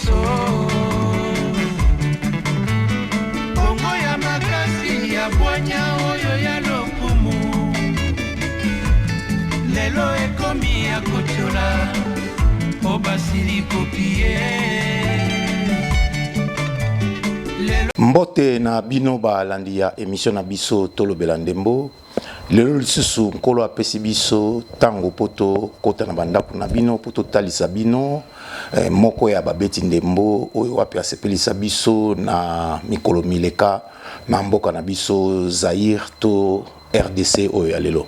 biso bongo ya makasi ya bwanya oyo ya lokumu lelo ekomi ya kotiola obasili kopie mbote na bino balandi ya émission na biso tolobela ndembo lelo lisusu nkolo apesi biso tango poto kota na bandako na bino poto talisa bino moko ya babeti ndembo oyo wapi asepelisa biso na mikolo mileka na mboka na biso Zaïre to RDC oyo ya lelo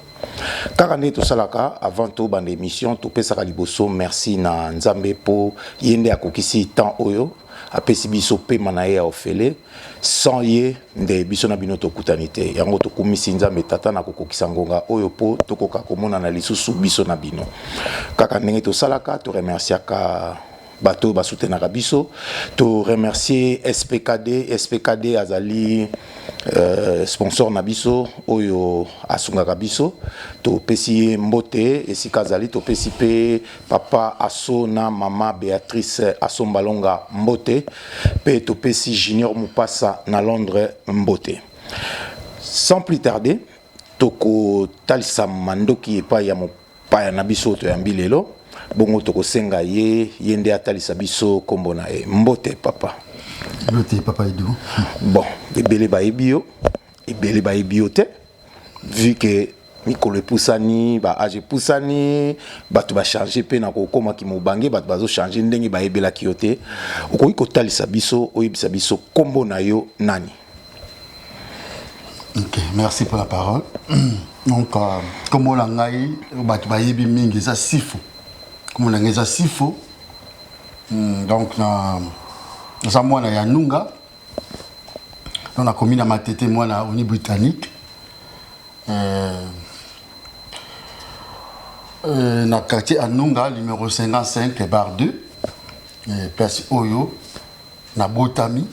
kaka nde tosalaka avant to bande émission topesaka liboso merci na nzambe po yende akokisi temps oyo apesi biso pema na ye ya ofele sans ye nde biso na bino tokutani te yango tokumisi nzambe tata na kokokisa ngonga oyo po tokoka komona na lisusu biso na bino kaka ndenge tosalaka to remerciaka bato basutenaka biso to remercier SPKD azali sponsor na biso oyo asungaka biso to pesi mbote esika azali to pesi pe papa Aso na mama Béatrice Asombalonga mbote pe to pesi Junior Mupasa na Londres mbote. Sans plus tarder toko talisa mandoki epa ya mopaya na biso to yambi lelo bongo toko senga ye yende atalisa biso kombo na e mbote papa. Mbote papa Edu. Bon, ebele ba ebio te vu que mikolo epusani ba age pusani bato ba changer pe na kokoma ki mobange bato bazo changer ndenge ba ebela kiote okoki kotalisa biso oyebisa biso kombo na yo nani. Ok, merci pour la parole. Donc comme on l'a dit bato ba yebi mingi za sifu. Comme on l'a dit za sifu. Donc na moi na Yanunga. On a commis la matete moi na Uni britannique. Dans le quartier Anunga, numéro 55, bar 2. Place Oyo, na Botami.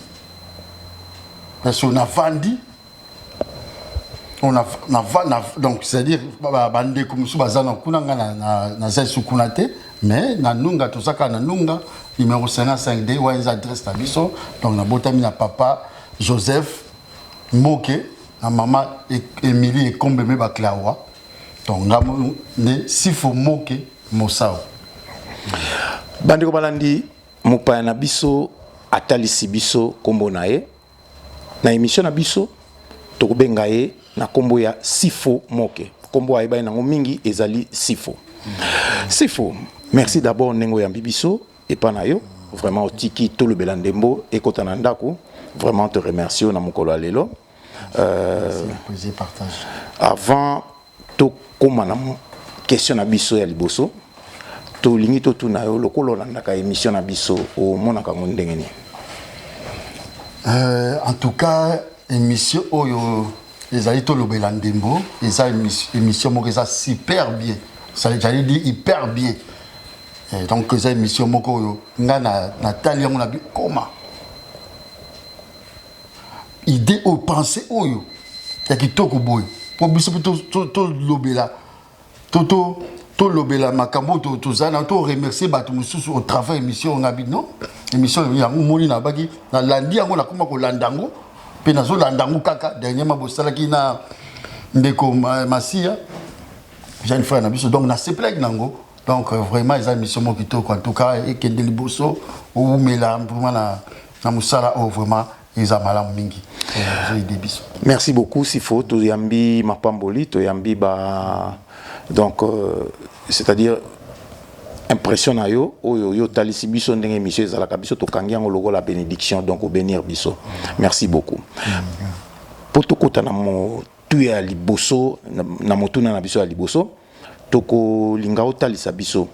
Parce qu'on a vendu. Donc, c'est-à-dire, bande comme ça, bazana kunanga na sukunate, mais na Nunga, tout ça, na Nunga, numéro 55D, où ils adressent la biso. Donc, na Botami, na papa Joseph Moke, na maman Émilie et Kombeme Baklawa. Donc, ne sifo moke mosao. Bandeko balandi mupaya na biso atalisi biso kombo na ye na émission na biso tokobenga ye na kombo ya sifo moke kombo ayeba nango mingi ezali sifo. Sifo, merci d'abord nengo ya biso et pa na yo vraiment otiki tolobela ndembo ekota na ndako vraiment te remercie na mokolo lelo. Plaisir partage. Avant to koma na question na biso ya liboso to lingi to tuna yo lokolo landaka émission na biso o monaka ngondenge ni en tout cas émission oyo ezali to lobela ndembo eza émission moko eza super bien ça j'allais dire hyper bien donc eza émission moko oyo nga na tali yango na bi koma idée au penser oyo ya kitoko boy pour biso to lobela to lobela makambo to zana to remercier bato mususu au travail émission ngabi non émission ya moni na baki na landi yango na koma ko landango pe na zo landango kaka dernièrement bosala ki na ndeko masia jeune frère na biso donc na seplek nango donc vraiment ils a émission mo kitoko en tout cas et kende liboso ou mela vraiment na musala o vraiment ils a malam mingi. Merci beaucoup Sifo to yambi mapamboli to yambi ba donc c'est-à-dire impression na yo yo talisi biso ndenge émission ezalaka biso to kangi yango logo la bénédiction donc au bénir biso. Merci beaucoup. Poto kota na mo tu ya liboso na motuna na biso ya liboso toko linga otalisa biso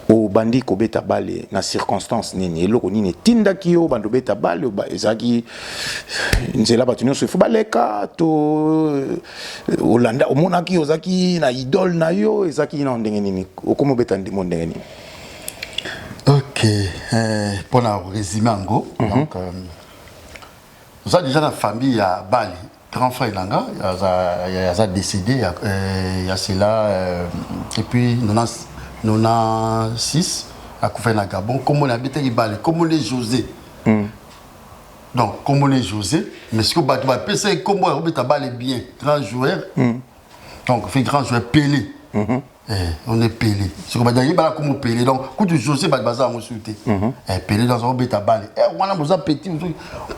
o bandi ko beta bale na circonstance nini eloko nini tindaki yo bando beta bale ezaki nzela batunyo so fu baleka to olanda omonaki ozaki na idole na yo ezaki na ndenge nini okomo beta ndimo ndenge nini. Ok, pour la résumer en gros donc nous avons déjà la famille à Bali grand frère Langa il a décédé il y a cela et puis 96 akufa na Gabon comme on habite qui balle comme on est José donc comme on est José mais ce que bah tu vas penser comme on habite balle bien grand joueur donc fait grand joueur Pelé on est Pelé ce que bah d'ailleurs bah comme Pelé donc quand tu José bah bazar mon souté Pelé dans un habite balle on a besoin petit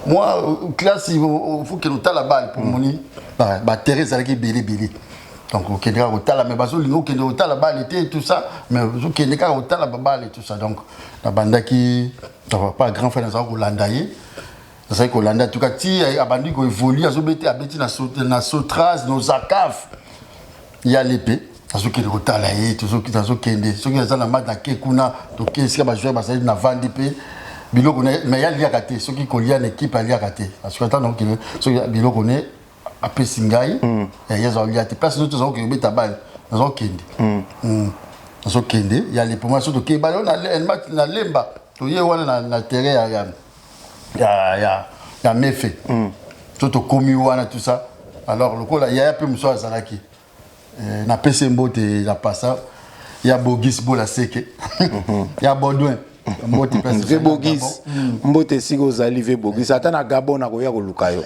moi classe il faut que nous ta la balle pour moni bah Thérèse avec Belé donc au Kenya au tala mais baso lingo kende au tala balle et tout ça mais au Kenya au tala balle et tout ça donc la bande qui pas grand frère dans Hollande c'est que Hollande en tout cas ti abandi ko évolue azobeti abeti na Sotras nos Akaf il y a l'épée azo kende au tala et tout ça qui azo kende ce qui na match na Kekuna donc qu'est-ce que ba jouer ba na vandi pe biloko mais il y a liakaté ce qui colia une équipe à liakaté parce que attends donc ce biloko ne après Singai il y a des place nous tous que beta balle dans kende dans kende il y a les promotions de Keba on a match na Lemba to y wana na terrain ya mefe tout komi wana tout ça alors le coup là il y a un peu muso azalaki na PC Mbote la passa il y a Bogis Bola Seke il y a Baudouin Mbote Ve Bogis Mbote sigo zali Ve Bogis ata na Gabon na koya ko lukayo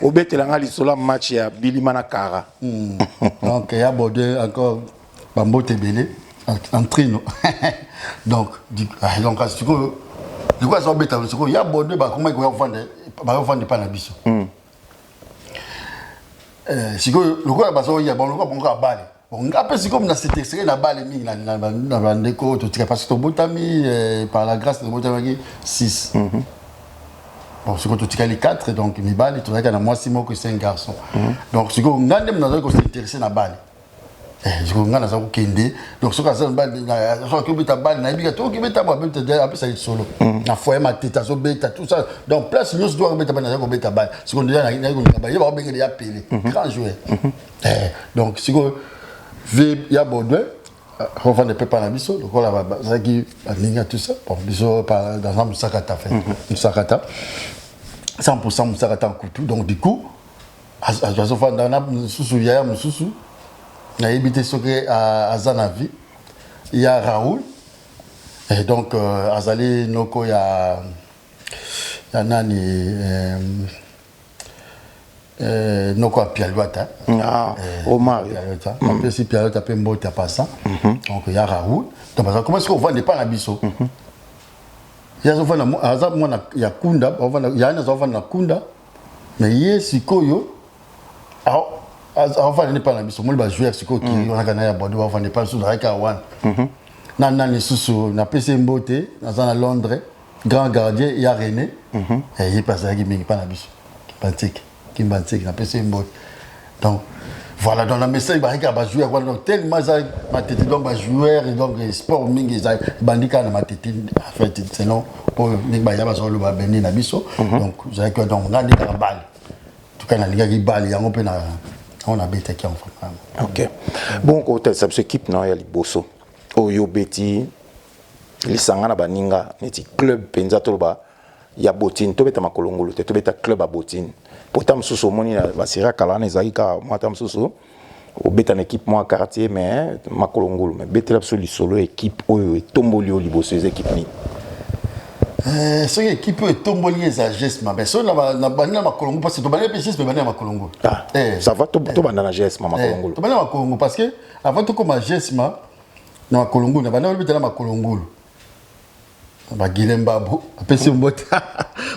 obetelanga lisola match ya Bilimana Kara donc il y a Baudouin encore Mbote belé en trino donc donc du coup ça obeta il y a Baudouin ba comment il va vendre pas na biso siko le quoi ba so il y a bon le quoi bon ka balle bon après c'est comme dans cette extrait na balle mingi na bandeko to tika parce que to botami par la grâce de botami 6 bon c'est quand tu tika les 4 donc mi balle tu vois qu'il y a moi Simon que c'est un garçon donc c'est comme ngandem na ko s'intéresser na balle je ngana na za ko kende donc ce que ça balle na so ko beta balle na bika to ki beta ba beta après ça solo na foyer ma tête so beta tout ça donc place nous doit beta na ko beta balle ce qu'on déjà na ko balle il va benga ya Pelé grand joueur donc c'est que il y a Baudouin on va ne peut pas la biso donc là ça qui aligna tout ça bon biso par dans un Musakata fait Musakata 100% Musakata en couteau donc du coup à dans na susu ya mususu na habité ce que à Zanavi il y a Raoul et donc azali noko ya nani noko a Pialuata Omar Pialuata après si Pialuata peut Mbote passa donc il y a Raoul donc comment est-ce qu'on va ne pas la biso il y a souvent azab moi il y a Kunda il y a souvent na Kunda mais yesikoyo avant ne pas la biso moi ba jouer siko qui on a gagné à Bordeaux avant ne pas sous la Kawan nani susu na PC Mbote na Londres grand gardien il y a René et il passe avec mingi pas la biso Kimbantik na PC Mbote donc voilà dans la message ba ka jouer donc tellement ça ma tête donc ba joueur et donc sport mingi ça bandika na ma tête en fait sinon pour ni ba ya ba so le ba beni na biso donc j'ai que donc ngandi ka balle tout cas na liga ki balle yango pe na on a bêté qui en fait. OK. Bon côté cette équipe non ya liboso. Oyo beti lisanga na baninga neti club penza toloba ya Botine to beta makolongolo to beta club a Botine. Pourtant mususu moni na basira kala na zaika mwata mususu o beta na équipe moi quartier mais makolongolo mais beta la solo équipe oyo tomboli o liboso les équipes ni. Ce qui peut tomboli les gestes mais so na banana makolongo parce que to banana gestes mais banana makolongo ça va to banana gestes makolongo to banana makolongo parce que avant to comme gestes na makolongo na banana bitela makolongo ba Gilembabo apesi Mbote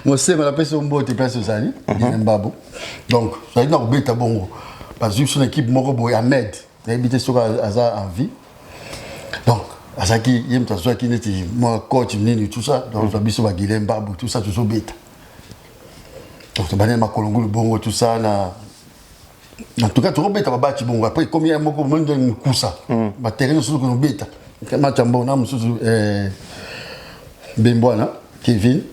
mo sema la pesi Mbote pesi sali Gilembabo donc ça na obeta bongo parce que son équipe moko boy Ahmed na habité sur aza en vie donc azaki yem tazo ki neti moi coach nini tout ça donc la biso ba Gilembabo tout ça tout so beta donc banana makolongo bongo tout ça na en tout cas tout beta ba ti bongo après combien moko mo ndo kusa ba terrain sur ko beta kama chambo na mususu Bemboana Kevin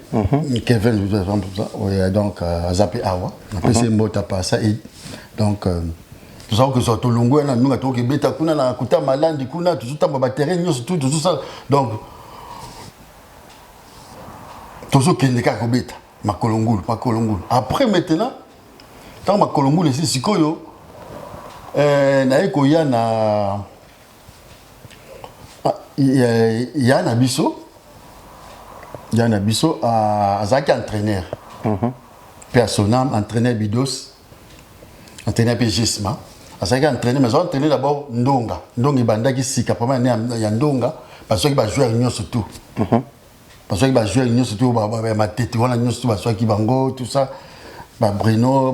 Kevin tout ça ouais donc Zapi Awa après c'est Mbota passa et donc tout ça que soit to longo na nous to beta kuna na kuta malandi kuna tout ça ba terrain tout ça donc tout ça qui n'est qu'à beta makolongulu après maintenant tant makolongulu ici sikoyo na eko ya na biso Il y a un abisso à Zaki entraîneur. Personnel, entraîneur Bidos, entraîneur Pégisma. À Zaki entraîneur, mais entraîneur d'abord Ndonga. Ndonga Banda qui s'y capable il y a Ndonga, parce qu'il va jouer à l'Union surtout. Parce qu'il va jouer à l'Union surtout, ma tête, on a l'Union surtout, parce qu'il va tout ça, Bruno,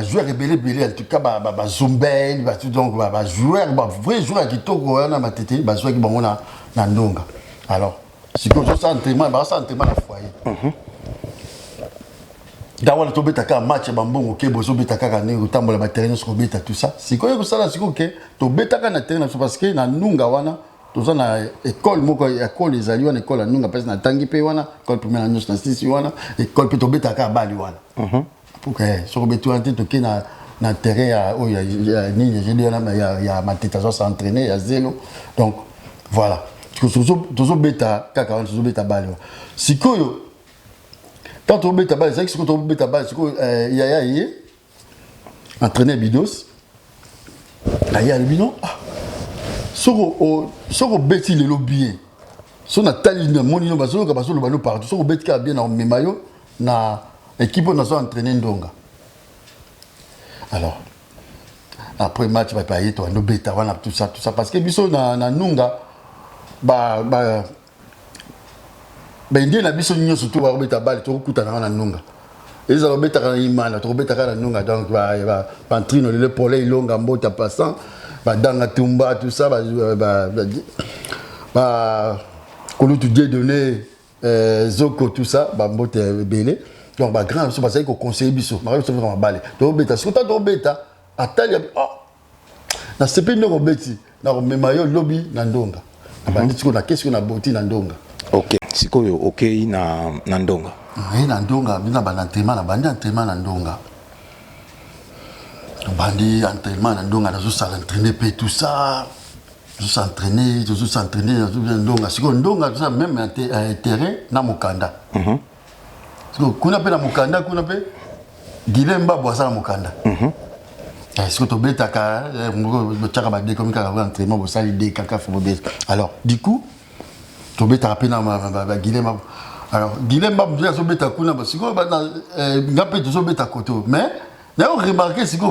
joueur rebelle, en tout cas, Zumbel, donc, joueur, vrai joueur qui toque, on a ma tête, joueur qui va na Ndonga. Alors, si vous avez un entraînement, c'est un entraînement à foyer. Quand on a un match, on a un terrain, tout ça. Si vous avez un terrain, parce que na Ndonga, on a une école, école les alliés, une école à Ndonga, parce que na Tangi pe wana, école première année, na Sisi wana, école pe tobe taka bali wana. Pour que si on betu ante toke na terrain, il y a ma tête à s'entraîner, il y a zéro. Donc voilà. Toujours bêta, kaka, toujours bêta bali. Si koyo, quand on bêta bali, c'est que quand on bêta bali, c'est que il y a entraîner Bidos, il y a le bidon. Soko bêti le lobby. Son a tali na monino baso ka baso le balo partout. Soko bêti ka bien na memayo na équipe on a entraîné Ndonga. Alors après match va payer toi no bêta wana tout ça parce que biso na Ndonga ndie na biso nyonso surtout ba bêta balle to kutana na Ndonga. Ils ont bêta kana imana to bêta kana Ndonga donc ba pantrino le pole ilonga mbota passant danga tumba tout ça kolutu Dieu donné zoko tout ça mbote belé donc grand so parce que conseiller biso mara so vraiment balé to bêta so to bêta atali na sepe ndoko beti na memayo lobby na Ndonga abandi tiko na qu'est-ce qu'on a boti na Ndonga. OK sikoyo OK na Ndonga na Ndonga bina entraînement na bandi entraînement na Ndonga bandi entraînement na Ndonga na zo s'entraîner pe tout ça zo s'entraîner Ndonga siko Ndonga tout ça même terrain na mukanda siko kuna pe na mukanda kuna pe Gilemba boisa na mukanda siko to beta ka mo tchaka ba de comme ka entraînement bo sali de kaka fo beta alors du coup to beta pe na Gilemba alors Gilemba mo zo beta kuna ba siko ba na ngape zo beta koto mais d'ailleurs remarqué c'est que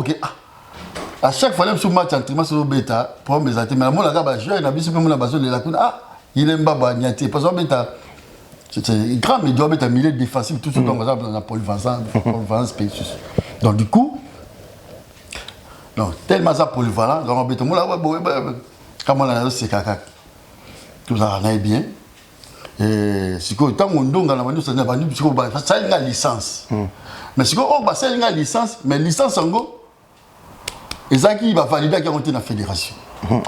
à chaque fois sur match entraînement sur bêta pour mes amis mais moi là bas joueur na biso même na baso de la kuna il aime pas niati parce que bêta c'est grand mais doit être milieu défensif tout ce donc dans la polyvalence spécifique donc du coup non tellement ça polyvalent donc bêta moi là comme on a c'est caca tout ça on est bien et c'est que tant on donne dans la manière ça n'a pas dit parce que ça une licence mais c'est que ça une licence mais licence en go ezaki il va valider qu'il y a monté dans la fédération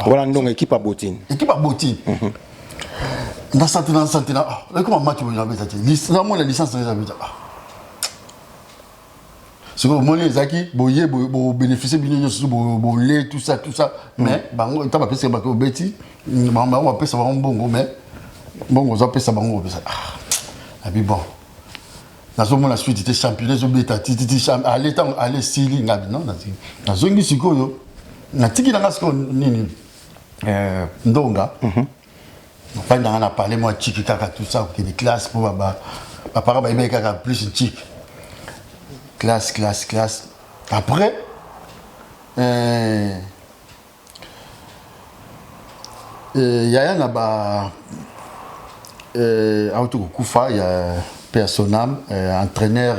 voilà donc équipe à Botine dans santé comment match on a fait licence moi la licence ça veut dire c'est que moi ezaki boyer bénéficier bien sur bolé tout ça mais bango t'as pas pensé que beti on va passer ça bon mais bon on va passer ça bon abi bon na zo mona suite était championnat zo beta titi aller sili ngabi non na zo ngi sikoyo na tiki na ngasko nini Ndonga on a parlé moi tiki kaka tout ça que des classes pour papa ba ibe kaka plus tiki classe après yaya na ba auto kufa ya personnel entraîneur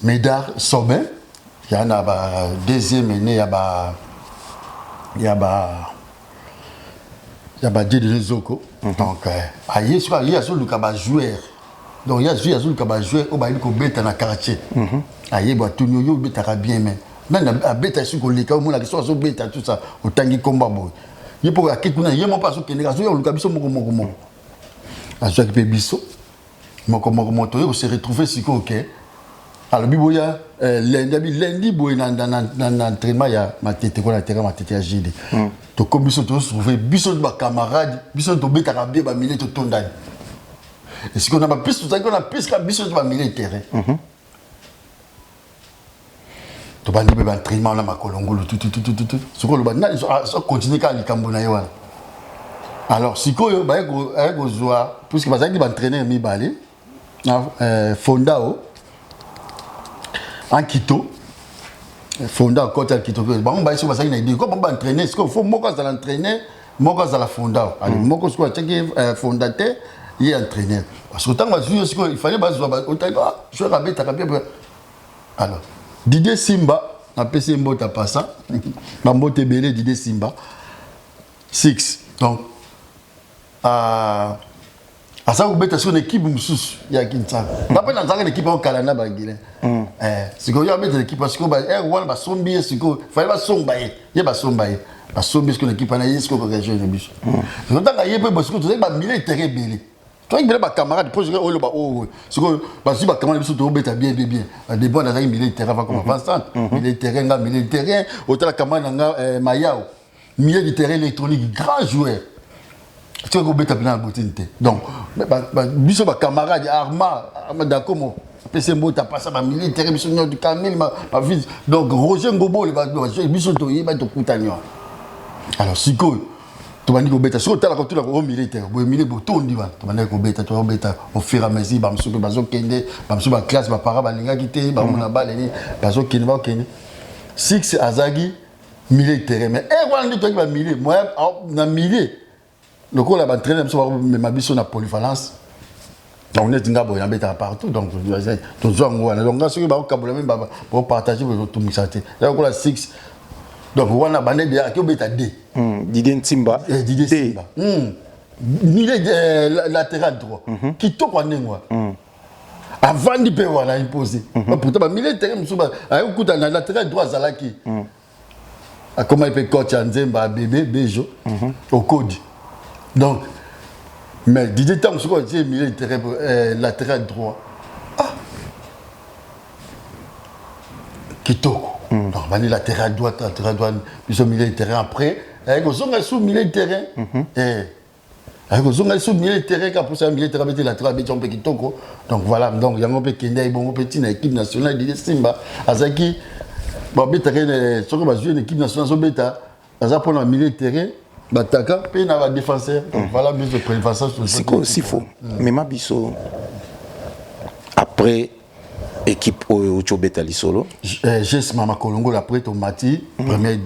Médard Sommet il y en a deuxième année il y a Dieu de Zoko donc il y a sur le kaba joueur donc il y a sur le kaba joueur au bail ko beta na quartier aye ba tunyo yo beta bien mais même na beta sur ko leka mo na so beta tout ça au tangi combat boy il pour akikuna yemo pas so keneka so yo le kabiso moko a so ki biso moko on se retrouver si OK alors biboya lundi boy dans entraînement ya matete ko na terrain matete ya JD to comme biso to trouver biso ba camarade biso to beta ka bien ba milieu to tondani et si on a pas plus tout ça qu'on a plus ka biso to ba milieu terrain to bandi be entraînement na makolongolo tout ce ko lo banda so continuer ka likambo na yo wana Alors sikoyo bayekozwa puisque bazalaki baentraîneur mibale Fondao en Quito Fondao côté à Quito bango bayeso bazalaki na idée ko bango entraîner sikoyo faut moko azala entraîner moko azala Fondao alors moko sikoyo ataki fondateur il est entraîneur parce que tant que sikoyo il fallait bazwa otaka joueur abetaka bien alors Didier Simba na PC mbota passa mbote belé Didier Simba 6 donc ça vous mettez sur une équipe mususu ya Kinshasa après dans une équipe au Canada ba Guinée c'est que y a mettre l'équipe parce que ba one ba sombi c'est que fallait ba sombaye y ba sombaye ba sombi ce que l'équipe na yi ce que région de bus donc dans y peut parce que tu sais ba militaire belé toi il ba camarade pour jouer au ba c'est que ba si ba camarade biso to beta bien des bons dans un militaire avant comme avant militaire autant la camarade nga Mayao milieu de terrain électronique grand joueur. Tu vois que tu as bien la beauté. Donc, biso ba camarade Arma Dakomo, PC Mbota passe à milieu de terrain biso du Kamel ma vie. Donc Roger Ngobo le biso to yi ba to kutanyo. Alors siko tu vas dire que beta sur la culture au militaire, au milieu boton divan. Tu vas dire que beta tu vas beta au fur et à mesure ba msuko bazo kende, ba msuko ba classe ba para ba linga kité, ba mona ba leni, bazo kende ba kende. 6 Azagi militaire mais on dit que milieu moi na milieu le coup là ba entraîner mais ma biso na polyvalence on est ngabo ya beta partout donc to zongo na donc ce que ba kabola même ba partager tout misate là ko la 6 donc on a bandé de ki beta D Didier Simba milieu latéral droit qui to kwa nengwa avant de payer on a imposé pourtant ba milieu terrain musuba ay kuta na latéral droit zalaki comment il peut coach Nzemba bébé Bejo au code donc mais Didier Tam ce qu'on dit milieu latéral droit Kitoko donc bani latéral droit ils ont milieu de terrain après avec aux sous milieu de terrain avec aux sous milieu de terrain quand pour ça milieu de terrain latéral mais on peut Kitoko donc voilà donc yango pe kende bon petit na équipe nationale Didier Simba Azaki bon beta ce que va jouer une équipe nationale beta ça pour le milieu de terrain bataka pe na ba défenseur voilà mise de prévention c'est aussi faux mais ma biso après équipe au beta li solo GS Mama Kolongo après Tomati première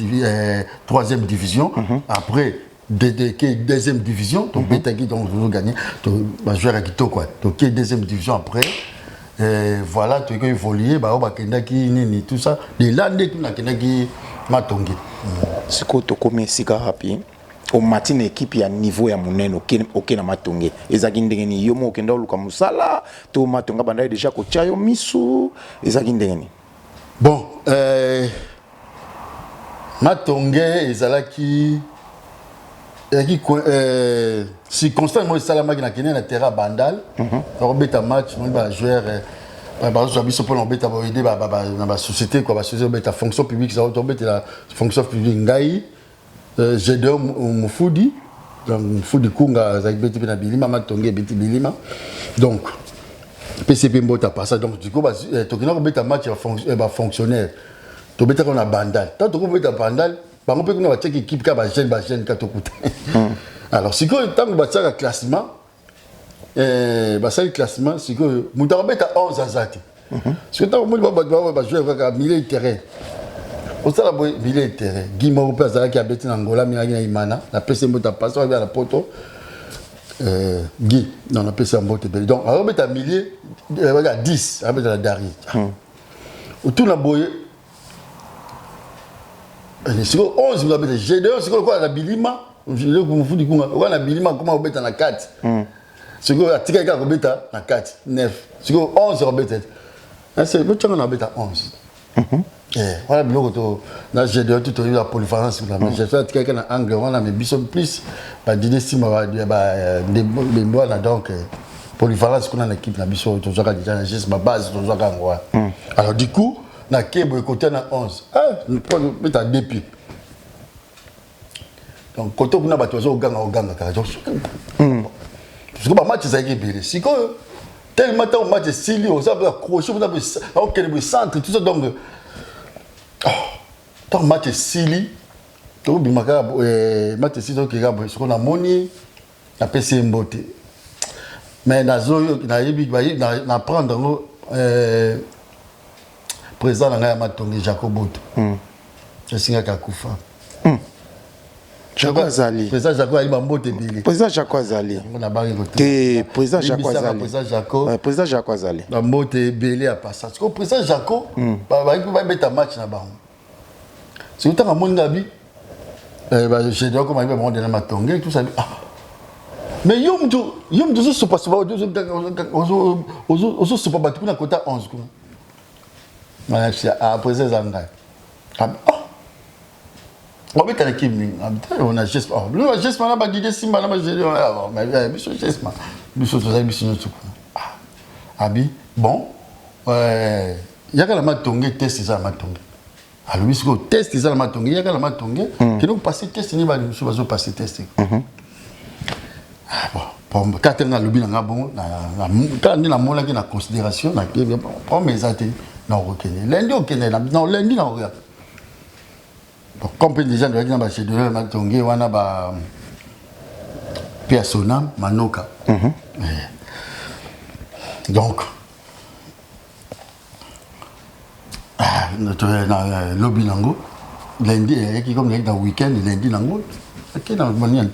troisième division après deuxième division donc beta qui donc gagner donc va jouer à Quito quoi donc deuxième division après voilà tu as évolué bah on kenda ki nini tout ça les landé tout na kenda ki matongi c'est quoi to comme sika happy au matin équipe ya niveau ya muneno OK na matongi ezaki ndengeni yo mo kenda luka musala to matonga banda déjà ko chayo misu ezaki ndengeni bon matonge ezalaki si constant moi salama na kenya na terrain bandal on beta match on va joueur par exemple biso pour on beta ba aider ba société quoi ba société beta fonction publique ça on beta la fonction publique ngai Gédéon Mufudi donc Mufudi kunga za beta na bilima matonge beta bilima donc PCP mbota passa donc du coup ba to kina beta match ba fonctionnaire to beta on a bandal tant to beta bandal par exemple, on a une équipe qui a une chaîne alors, si on a un classement, classement, c'est que nous avons 11 azati. Si on a joué avec un milieu de terrain, on a un milieu de terrain. Guy Maupe qui a habité en Angola, mais il y a Imana, la PC Mbota passe à la poto. Guy, non, la PC Mbota. Donc, on a un milieu, 10, on a la Dari. Tout le monde. C'est 11 vous avez Gédéon c'est quoi la bilima je le vous dit quoi la bilima comment on met dans la 4 c'est quoi tika ka beta na 4 9 c'est quoi 11 on beta c'est le temps on beta 11 voilà biloko to na Gédéon tout la polyvalence la mais j'ai fait tika na angle on a mais biso plus ba Didier Simba ba des voilà donc polyvalence qu'on a l'équipe na biso to zoka déjà juste ma base to zoka ngwa alors du coup na kebo côté na 11 nous prenons mettre à deux pieds donc côté on a battu au ganga parce que ba match ça qui est si quoi tellement tant match Sili on a accroché on a le centre tout ça donc tant match Sili to bimaka match Sili qui est ce qu'on a moni apesi mbote mais na prendre président na ngai Matonge Jacob Boto esingaka kufa Jacob Azali président Jacob ali bambote ebele président Jacob Azali na bangi te président Jacob Azali président Jacob Azali bambote ebele ya passage ko président Jacob ba beta match na bango c'est autant à mon gabi je dois comme aller dans Matonge tout ça mais yom do so passe ba ozo so pas na kota 11 ko na a président Zanga on met avec qui on a geste le geste na ba guider simba na ba mais biso geste biso to za biso no abi bon yaka la Matonge test ça Matonge alors biso test ça la Matonge yaka la Matonge qui donc passer test ni ba biso bazo passer test bon quand on a le bilan bon quand on a mon qui na considération na bon mais ça non reconnaît lundi reconnaît non lundi non regarde comme les gens de la chez de Matonge wana ba persona manoka donc notre lobby nango lundi qui comme dans week-end lundi nango qui dans manière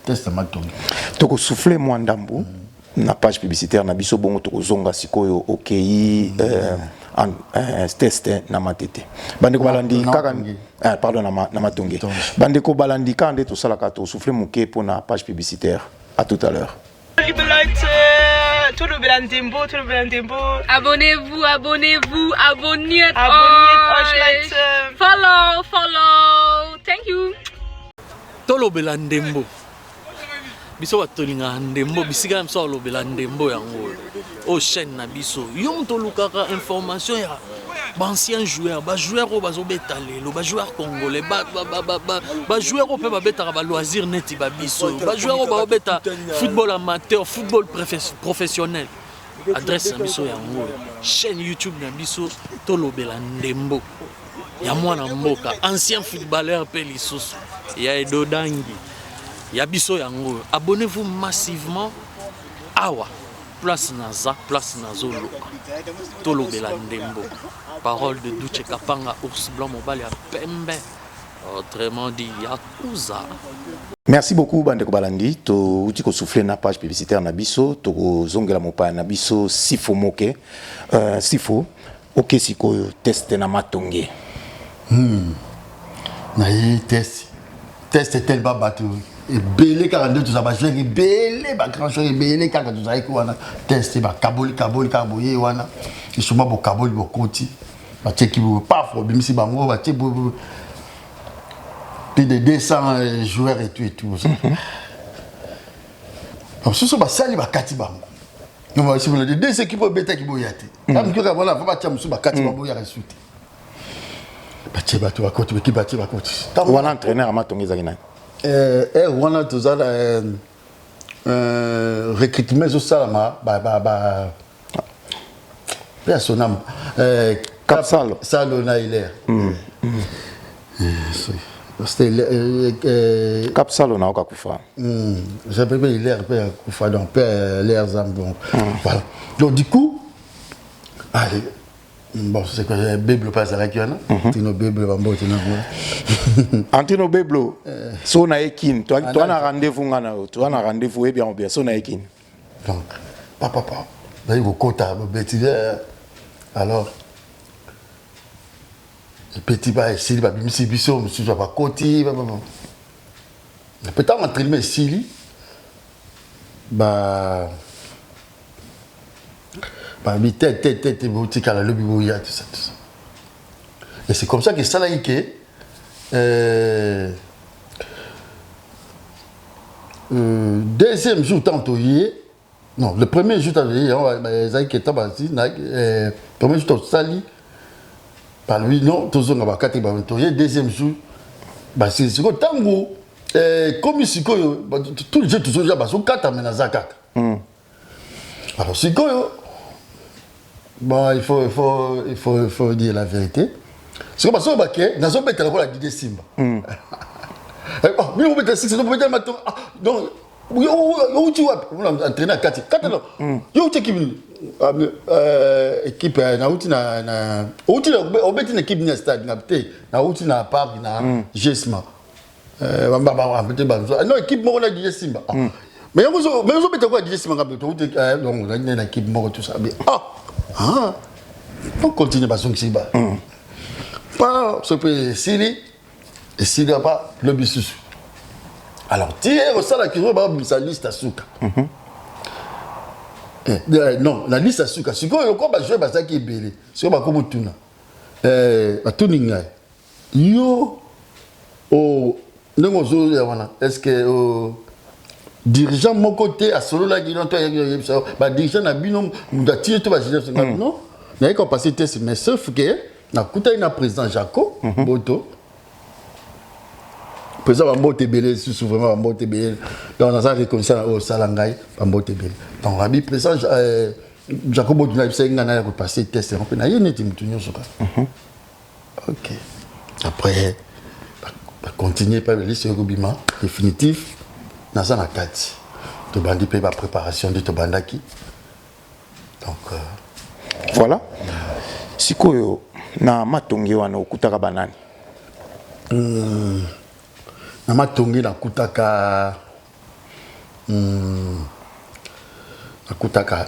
test Matonge toko souffler moi ndambo na page publicitaire na biso bongo toko zonga sikoyo OKI test na matete bandeko balandi kaka pardon na Matonge bandeko balandi kande to salaka to souffler moké pour na page publicitaire à tout à l'heure. Tout le Belandembo. Abonnez-vous, abonnez-vous. Follow. Thank you. Tolo Belandembo. Biso batolinga ndembo bisika mso lo Belandembo yango. O chaîne na biso. Yom tolukaka information ya anciens joueurs, ba joueurs au bazo betalelo, ba joueurs congolais, ba joueurs au pe ba beta ba loisir neti ba biso, ba joueurs au ba beta football amateur, football professionnel. Adresse na biso yango. Chaîne YouTube na biso Tolo Belandembo. Ya mwana mboka, ancien footballeur pe lisusu. Ya Edodangi. Ya biso yango. Abonnez-vous massivement. Awa. Place Naza, place Nazolo. Tolo Belandembo. Parole de Duce Kapanga, ours blanc mobile à Pembe. Autrement dit, Yakuza. Merci beaucoup bandeko balandi to uti ko souffler na page publicitaire na biso to ko zongela mopa na biso sifo moke sifo OK sikoyo test na Matonge. Na yi test tel babatu belé 42 tout ça ba jouer belé ba grand jouer belé 42 tout ça ko wana test ba kaboli kaboye wana isuma bo kaboli bo koti ba teki bo paf bimisi bango ba teki bo plus de 200 joueurs et tout ça donc ce sont ba sali ba kati bango on va essayer de deux équipes beta ki boyate comme que voilà va ba tia musu ba kati ba boya resultat ba tia ba to ba koti ba tia ba koti wana entraîneur à Matonge zakina wana tozala recrutement zo salama ba personnam Capsalo Salo na Hilaire c'était Capsalo na okakufa j'appelle Hilaire pe kufa donc père l'air zambon voilà donc du coup allez bon c'est que Beblo passe avec yana tino Beblo bambo tino Antino Beblo so na ekin toi na rendez-vous ngana toi na rendez-vous et bien so na ekin donc papa là il faut kota beti alors le petit ba sili ba bimisi biso musu ba koti peut-être entraînement sili ba mi tête boutique à la lobby bouilla tout ça et c'est comme ça que ça là que deuxième jour tantôt non le premier jour tantôt on va ça qui est tabasi premier jour sali par lui non tous on va quatre tantôt deuxième jour bah c'est quoi tango comme ici tout le jeu tout ça bah sont quatre mais na zakaka alors c'est quoi. Bon, il faut dire la vérité. C'est comme ça que nous avons la guidée Simba. Donc, Yo tu vois entraîner à 4 non. Yo tu équipe na uti na uti obeti na équipe na stade na te na uti na parc na Jesma. Non équipe moko na DJ Simba. Mais on beta quoi DJ Simba ngabeto uti donc na équipe moko tout ça. On continue par son Simba. Pas ce peut Sili et s'il a pas le bisus. Alors, tiens, au salaire qui va sa liste à souka. Non, la liste à souka. Si on va jouer, ça qui est belé. Si on va comme tuna. Tuninga. Yo, est-ce que dirigeant mon côté à solo là qui n'ont pas dirigeant na binom nous a tiré tout va non. N'a pas passé test mais sauf que na kuta ina président Jaco Boto. Président Bambote Belé, souvent Bambote Belé, donc on a reconnaissance au Salangai, Bambote Belé. Donc la vie président Jacobo Dunay, c'est un an passé test, on peut n'a rien été mutueux sur ça. Ok. Après, continuer par le liste Rubima définitif, dans la 4. Tu bandis paye la préparation de Tobandaki. Donc voilà. Sikoyo na matongi wana okutaka banani. Na tongi na kutaka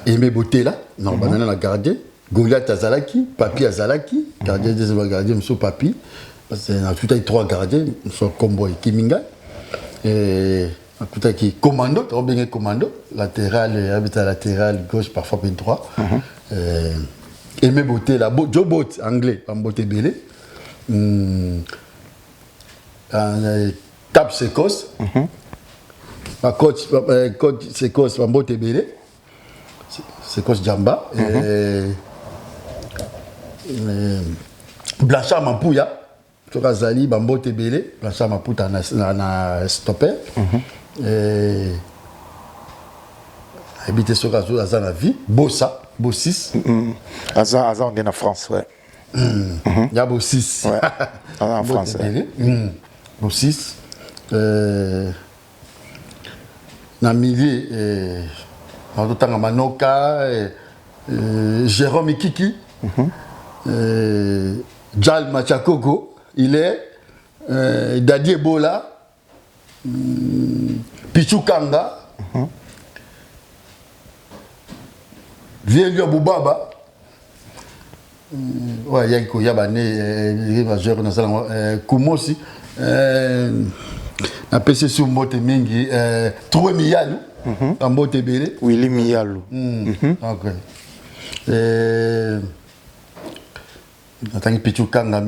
Aimé Botela non banana na gardien Goliath Azalaki Papi Azalaki gardien deuxième gardien monsieur Papi parce que na tout 3 gardiens sur combo Kiminga et akuta qui commando trop bien commando latéral habitat latéral gauche parfois bien droit Aimé Botela Jobot anglais Bambote Belé Cap Sekos, coach Sekos Bambote Belé, Sekos Djamba, Blanchard Mampouya, Torazali Bambote Belé, Blanchard Mampouya na stopper, habité sur Azou Azana vie, Bossa, Bossis, Azan on est en France, ouais. Il y a Bossis, en France, Bossis. Na milieu en Manoka Jérôme Kiki Djal Machakogo il est Dadi Ebola Pichu Kanga Vieux Boubaba ouais il y a bané majeur dans ça Kumosi na PC sur Mbote mingi Troué Miyalu en Mbote Belé Willy Miyalu OK natangi Pichu Kanga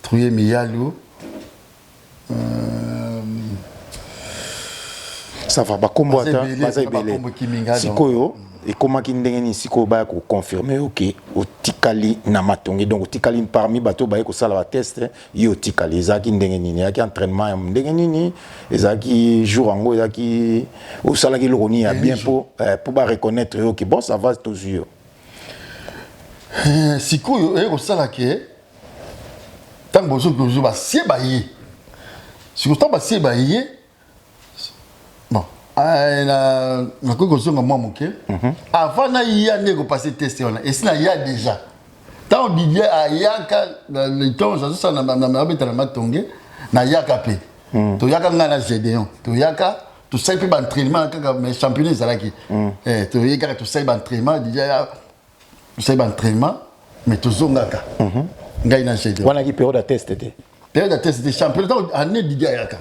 Troué Miyalu ça va bakombo ata baza ebele sikoyo ekomaki ndenge nini sikoyo baya koconfirme ok otikali na matongi donc otikali parmi bato baye kosala batest ye otikali ezalaki ndenge nini ezalaki entraînement ya ndenge nini ezalaki jour yango ezalaki osalaki eloko nini ya bien po bareconnaître ok bon ça va tozwi yo sikoyo ekosalaki ntango bozoki basie baye sikoyo ntango basie baye bon na ko kozonga mwa moke avant na ya ndeko passer test on et si na ya déjà tant Didier ayaka le temps ça ça na beta na matonge na yaka pe to yaka ngana Gédéon to yaka to sai pe entraînement kaka mais championnat zalaki to yaka to sai entraînement Didier to sai entraînement mais to zongaka ngai na Gédéon wana ki période de test était période de test de championnat année Didier Ayaka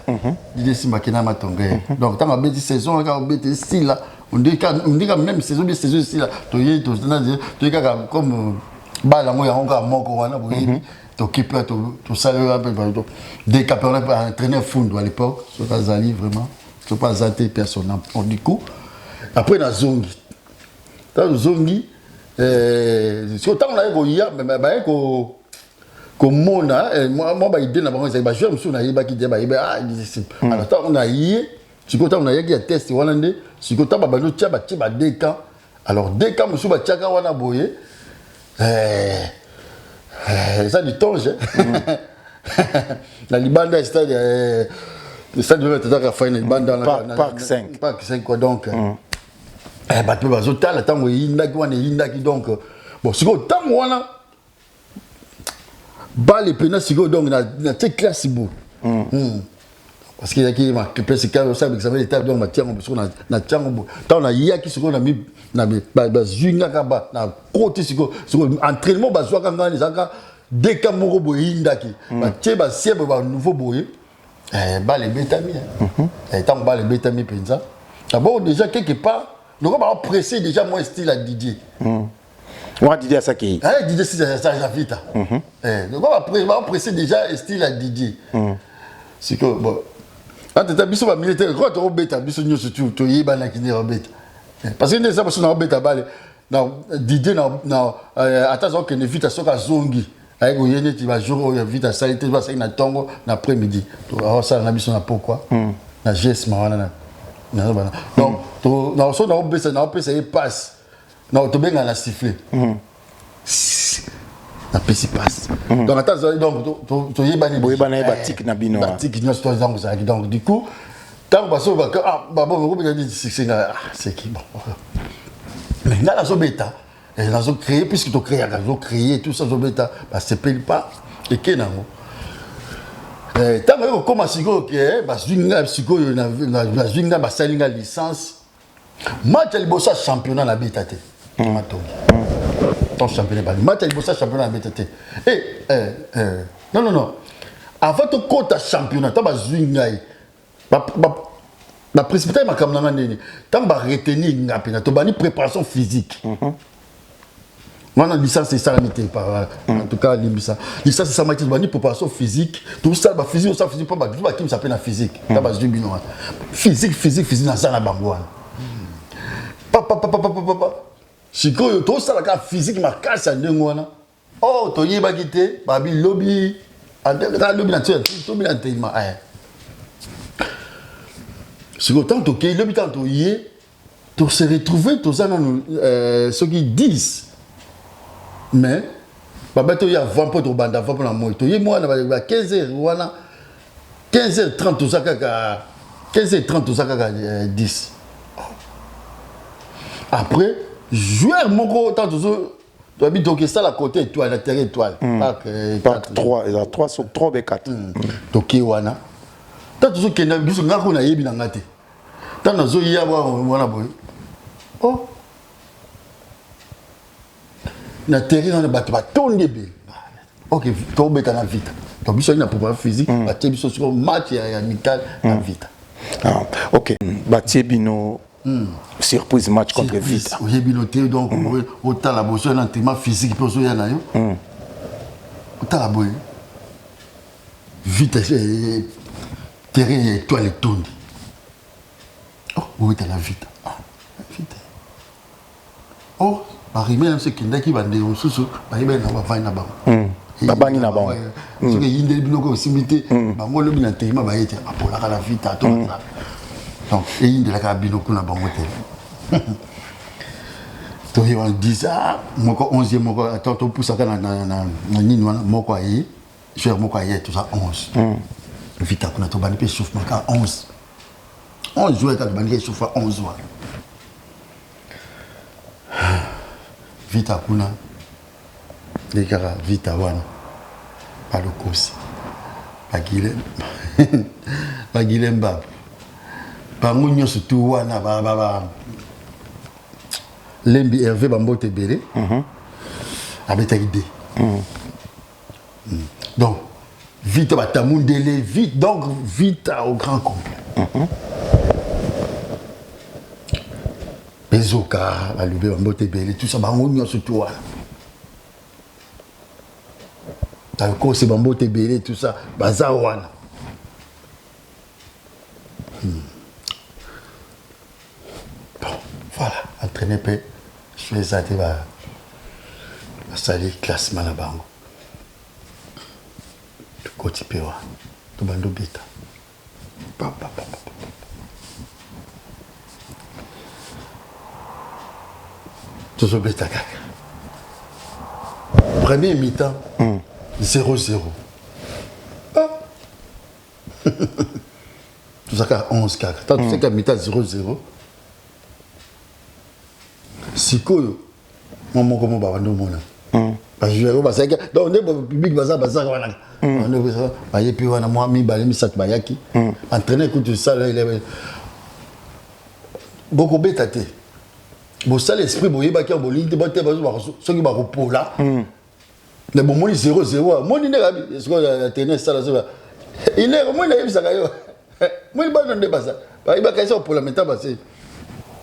Didier Simba kina matonge donc tant que saison aka obeti style là on dit même saison bi saison style là to yi to comme bala ngo ya ngo moko wana boyi to keep là to saluer un peu to des capitaines entraîneur Fundo à l'époque so Kazali vraiment so pas zaté personne du coup après na zongi so tant là ko ya ba ko komona moi ba idée na bango c'est ba joueur monsieur na yeba ki deba yeba alors tant on a yé siko tant on a yaki test wana nde siko tant ba bano tia ba deka alors deka monsieur ba tiaka wana boye ça du tonge la libanda stade Le stade de la fin, il dans la Parc 5. Parc 5, quoi, donc. Bah, tu vas zoter, la tango, il y a donc. Bon, c'est quoi, tango, on a. Bah, les pénats, c'est quoi, donc, na classe, beau. Parce qu'il y a qui m'a que c'est quand ça avec ça les tables donc ma tiens parce qu'on a tiens tant on a y a qui se qu'on a mis na ba zunga kaba na côté c'est entraînement ba soit quand les aka dès que mon robot indaki ba tie ba sie ba nouveau boy ba les bétami tant ba les bétami penza d'abord déjà quelque part donc on va presser déjà moins style à Didier Moi Didier Asaki Didier c'est ça vite donc on va presser déjà style à Didier c'est que bon ah, tu as mis sur la militaire, quand tu as bête, tu as mis sur tu y vas parce que les gens sont bête à balle. Didier, attention que ne vite à ce qu'à zongi. Avec Oyene, tu vas jouer vite à ça, tu vas faire une tongo l'après-midi. Tu vas ça, on a mis sur la pourquoi. La geste, donc, on passe. Non, tu bien à siffler. La PC passe. Donc, attends, donc, tu y es batik na bino. Batik, donc, du coup, tant que ça va que, ah, bon, c'est qui bon. Mais là, la zobeta, et la zo créé, puisque tu crées, la zo créé, tout ça, zobeta, bah, c'est pas, et qu'est-ce que tant que tu commences à dire, bah, zwinga, bah, salinga licence, match, il bosse championnat la bêta. Ton championnat pas match il bosse championnat BTT non avant ton compte championnat tu vas zwingai la précipiter ma kamna ndeni tant ba retenir ngapena to bani préparation physique moi la licence c'est ça en tout cas limisa licence c'est ça ma bani préparation physique tout ça ba physique ça physique pas ba qui s'appelle la physique ta ba zwingino physique na ça na bangwana papa sikoyo to sala ka physique makasi ndengwana oh to yeba kité babi lobby anda lobby na to bi na tema sikoyo tant to ke lobby tant to yé to se retrouver to ça non ceux qui disent mais baba to ya vent pour to banda vent pour la moi to yé moi na 15h wana 15h30 to ça kaka 15h30 to ça kaka 10 après joueur mon gros tant toujours tu habites donc ça la côté étoile la terre étoile Parc 3 il y a 3 sur 3 et 4 donc wana tant toujours que na biso ngako na yebi na ngate tant na zo ya wana boy oh na terre na bato batonde be OK to beta na vite donc biso na préparation physique ba te biso sur match ya amical na vite OK ba tiebino surprise match contre Vita. Oui, biloté donc autant la bosse un entraînement physique pour ça na yo. Autant la boy. Vita terrain étoile tourne. Oh, oui, t'as la Vita. Ah, Vita. Oh, arrivé même ce qui ndaki bande au sous arrivé na ba na ba. Babani na ba. Ce que yinde biloko simité ba ngolo bina entraînement ba yete apola la Vita to ça. Donc, et il y a la cabine au na bangote. Donc, ils disent, ah, moi, 11e, moi, attends, tu pousses à na nini, moi, quoi, je vais moi, tout ça, 11. Vita, qu'on a tout banni, chauffe, moi, 11. 11 joueurs, quand banni, chauffe, 11 joueurs. Vita, qu'on a, les gars, Vita, wana, pas le course. Pas Guilhem, Bab. Bango nyonso tout wana ba lembi Hervé Bambote Belé abeta idée donc vite ba tamundele vite donc vite au grand complet Bezoka ba lubé Bambote Belé tout ça bango nyonso tout wana ta ko c'est Bambote Belé tout ça baza wana voilà, entraîner peu, je vais ça, tu vas salir classement là-bas. Tu continues, tu vas nous bêta. Tu vas bêta. Premier mi-temps, 0-0. tozaka 11 kaka tant tozaka mita 0-0 sikoyo moi moko mo babandi omona bajoueur oyo bazalaki donc nde public bazaka wana baye mpe wana mwa mibale misato bayaki entraîneur ekuti osala bokobeta te bosala esprit boyebaki ya bolingi te bate soki bakopola na bomoni 0-0 moni nde kabi sikoyo entraîneur esala so ilere moni nayebisaka yo moni bano nde baza bayebakaisa kopola meta base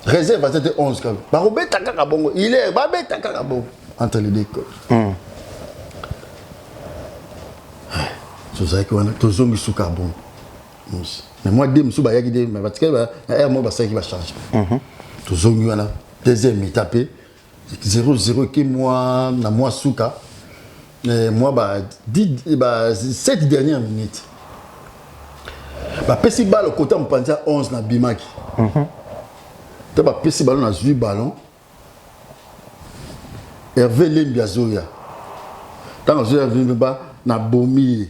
réserve à cette 11 quand ba robeta kaka bongo il est ba beta kaka bongo entre les deux coachs so ça que on tozongi sous carbone mais moi dem sous ba yaki dem mais parce que ba air moi ba ça qui va changer tozongi wana deuxième mi-tapé 0-0 qui moi na moi souka moi ba 7 dernières minutes ba pesi balle côté on pense à 11 na bimaki tu as pris ce ballon dans 8 ballons. Hervé Lembiazoya. Tant que je viens na bomi.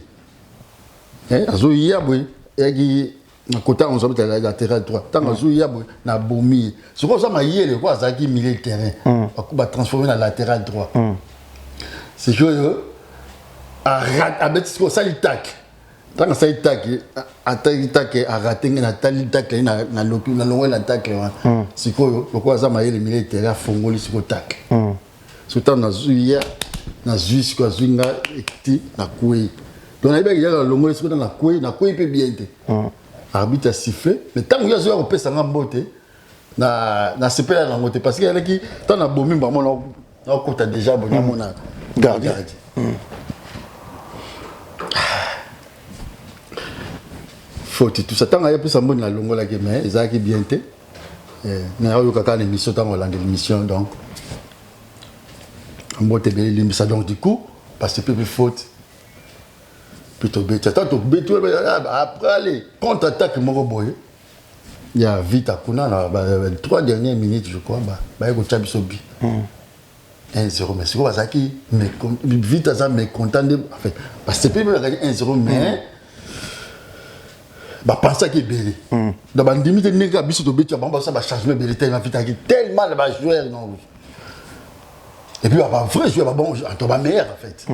Azoya boy, et na côté on s'appelle la latéral droit. Tant que Azoya boy na bomi. Ce qu'on ça m'a yé quoi ça qui milieu de terrain. On va transformer la latéral droit. C'est que à mettre ce qu'on ça il tac. Tant que ça il tac a raté na tali tac na loku na longue na tac sikoyo pourquoi ça m'a les militaires fongoli siko tac surtout na zuya na zuis ko zwinga ekiti na koi donc na bien ya longue siko na koi peut bien te arbitre a sifflé mais tant que ya zuya ko pesa ngambote na sepela na ngote parce que elle qui tant na bomi ba mona na kota déjà bon na mona gardien tout ça tant qu'il y a plus en bonne la longue la mais ils ont bien été mais il y a une émission tant qu'on l'a l'émission donc on va te bénir l'émission donc du coup parce que plus faute plutôt bête tant que bête après aller contre-attaque mon boy il y a vite à Kuna la 3 dernières minutes je crois bah il y a un Chabisobi 1-0 mais c'est quoi ça qui mais vite à ça mais content de en fait parce que plus 1-0 mais bah penser qu'il est belé dans la limite de nègre biso to betia bamba ça va changer belé tellement tellement de joueurs non et puis bah vrai joueur bon en ba meilleur en fait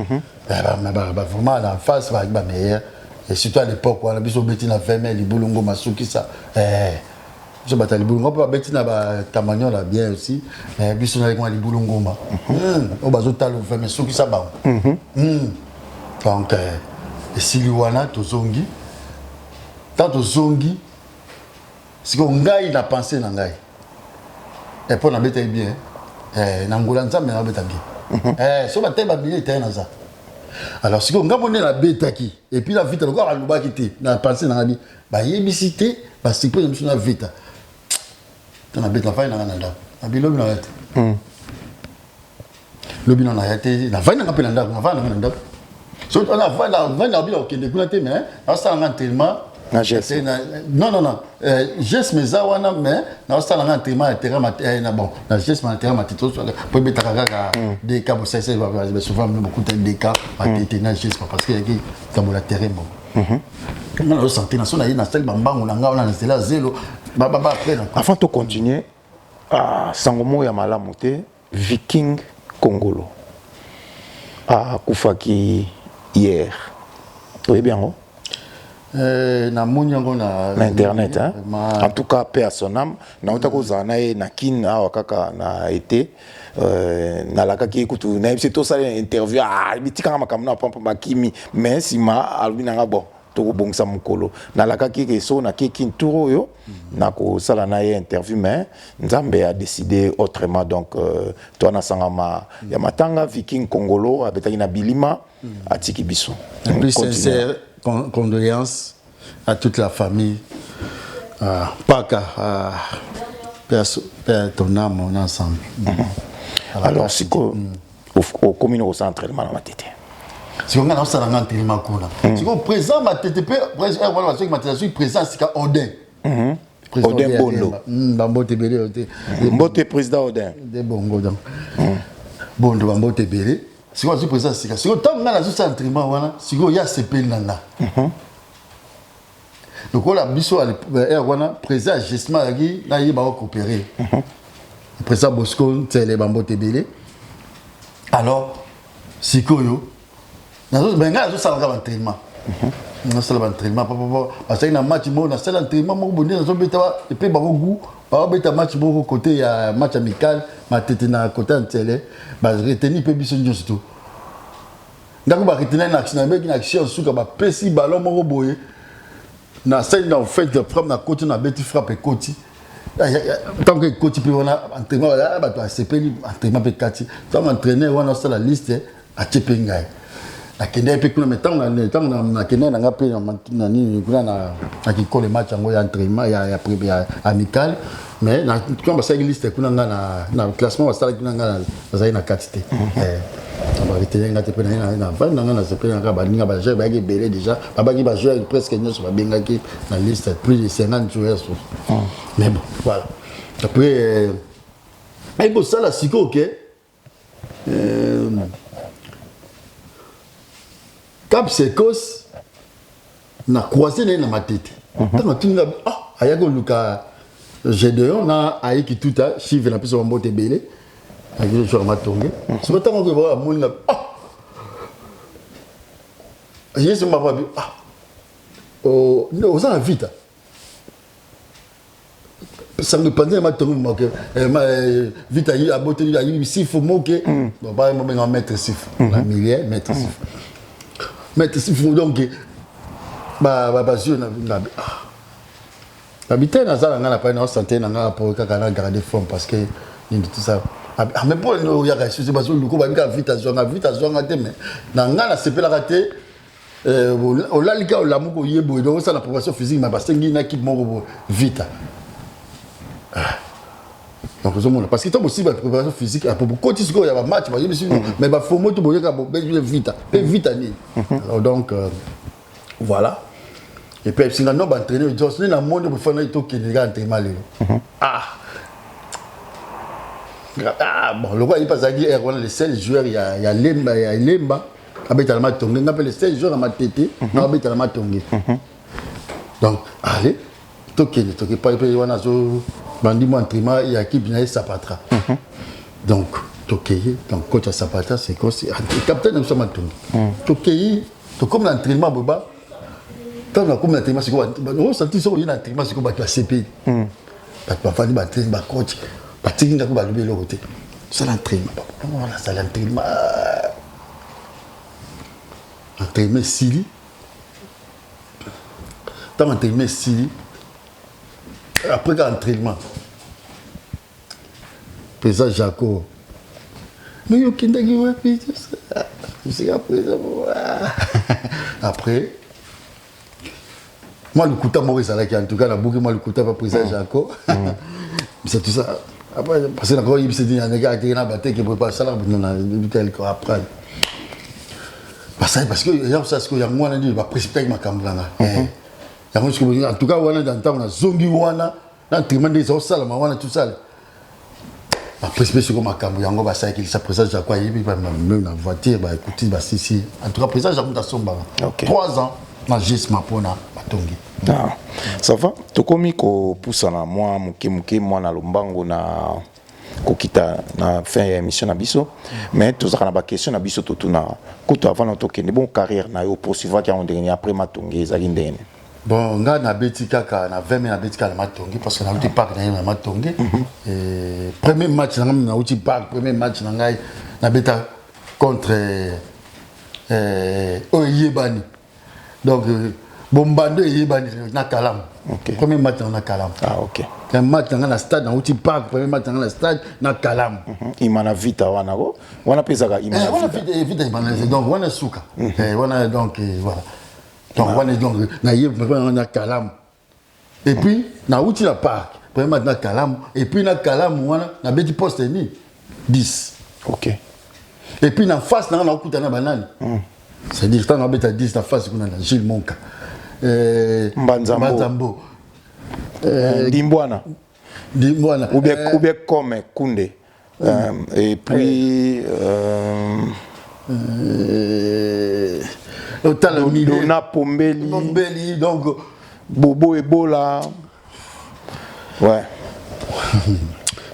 bah vraiment en face va ba meilleur et surtout à l'époque on a biso beti na 20 les boulongo masuki ça je batali boulongo pas beti na ba tamagnon là bien aussi mais biso na les boulongo ma on bazo talo 20 mais suki ça ba donc et siliwana tozongi tant que zongi c'est qu'on gagne la pensée dans gagne et pour la mettre bien n'angola nzambe na beta bien so ba temba bien était na ça alors si on gabonne la beta qui et puis la vite le gars aluba qui était na pensée na bi ba yebisité ba sikpo na msuna vita dans la beta fa na nanda na bilobi na yate lobi na yate na va na kapela ndako na va na ndako so on a va na bila okende kuna te mais ça en entraînement na geste non geste mezawana mais na ça na entraînement terrain na bon na geste na terrain matito pour betaka kaka des cas pour ça souvent beaucoup de cas matete na geste parce que yaki tabola terrain bon on a senti na son na style bambango na ngao na style zéro après avant de continuer sangomo ya malamu te Viking Congolo kufaki hier oui bien na munyango na internet hein en tout cas paix à son âme na utako zana e na kin awa kaka na été na laka ki kutu na c'est tout ça interview bitika makamna pampa bakimi mais sima albina nga bon to bongsa mukolo na laka ki ke so na kin turo yo na ko sala na interview mais nzambe a décidé autrement donc toi na sangama ya matanga Viking Congolo abetaki na bilima atiki biso plus sincère condoléances à toute la famille, Paka, Père ton âme, on est ensemble. Alors, si au commune au centre de ma tête. Si on a un entraînement, si on présente ma tête, présent, c'est Odin. Odin Bondo. Mbote président Odin. Bondo, Mbote Bélé. Si on est présent, si on a un entraînement, si on a un CP, donc voilà biso wana président agissement yaki na yeba coopérer président Bosco tele bambo tebele alors sikoyo nazo benga zo sala ka entraînement na sala ba entraînement papa parce que na match mo na sala entraînement mo bonne nazo beta et puis bango goût ba beta match mo côté ya match amical ma tete na côté tele ba retenir pe biso nyo surtout ndako ba retenir na action na action suka ba pesi ballon mo boye na scène en fait de frappe na côté na beti frappe côté tant que côté puis on a entraînement ba to ACP entraînement pe kati tant entraîner on a ça la liste a tchepengai na kende pe kuna metango na kende na ngape na nini kuna na kikole match ngo ya entraînement ya amical mais na quand ça liste kuna na classement ça kuna na za ina katite on va retenir ngate pe na va na sepe na ba ninga ba joueur ba ki belé déjà ba ki ba joueur presque nyos ba benga ki na liste plus de 50 joueurs mais bon voilà après et bon ça la siko OK Cap Sekos na croisé na matete tant tinga ayako luka Gédéon na ayiki tuta chive na piso mbote belé ayiko joueur matongé so tant que ba molinga Yesu m'a pas oh non ça vite ça me pendait ma tombe moqué vite ayi abote ayi sif moqué bon pas moi mettre sif la millier mettre sif mettre sif donc ba sur na habiter na ça na pas na santé na pour kaka garder forme parce que ni tout ça mais pour no ya ka c'est parce que le ko ba vite à zonga mais na ngana c'est la raté au lalika au lamuko yebo donc ça la préparation physique mais parce que ngi na équipe moko vite donc parce que toi aussi la préparation physique pour beaucoup de il y a un match mais il faut moto boyeka vite vite alors donc voilà et puis si on a entraîné Johnson na monde pour faire to que les gars entraînement bon le gars il passe à dire on les seuls joueurs il y a Lemba avec la matongé on appelle les seuls joueurs à ma tête na avec la matongé donc allez to que pas on a bandi mo entraînement il y a qui bien Sapatra donc tokeye donc coach à Sapatra c'est quoi c'est capitaine de Samatongi tokeye to comme l'entraînement boba quand on a comme l'entraînement c'est quoi on sentit ça il entraînement c'est quoi ba CP ba fani ba train ba coach ba tinga ko ba lubé le côté ça l'entraînement voilà ça l'entraînement entraînement Sili tant entraînement Sili après l'entraînement président Jaco mais yo kindaki wapi c'est après moi le couteau Maurice en tout cas la boucle moi le couteau pas président Jaco c'est tout ça après parce que encore il s'est dit un gars qui na batté qui prépare ça là on a quelque après parce que il y a ça ce que y a moi on dit va précipiter ma camblanga en tout cas wana dans temps na zongi wana na entraînement des osala wana tout ça après c'est comme makambo yango ba ça qu'il sa présence à quoi il va même na voiture ba écouter ba si en tout cas présence à somba 3 ans na gisma pona batongi ça va to komi ko pusana moi muke moi na lombango na kokita na fin ya émission na biso mais tozaka na ba question na biso totuna koto avant na tokende bon carrière na yo poursuivre qui en dernier après matongi ezali ndene. Bon, on a bêti kaka na 20 minutes bêti kaka matongi parce que na uti park na matongi et premier match na uti park premier match na ngai na beta contre Oyebani donc Bombando Oyebani na Kalam premier match na Kalam OK un match na stade na uti park premier match na stade na Kalam imana vita wana go wana pesaka imana vita imana donc wana suka wana donc voilà donc on est donc na Kalam et puis na outi la parc vraiment na Kalam et puis na Kalam wana na beti poste ni 10 OK et puis na face na okuta na banani c'est dire tant na beta 10 na face kuna na Gilles Monka Mbanzambo Dimbwana ou bien comme Koundé et puis Dona Pombeli donc Bobo et Bola. Ouais.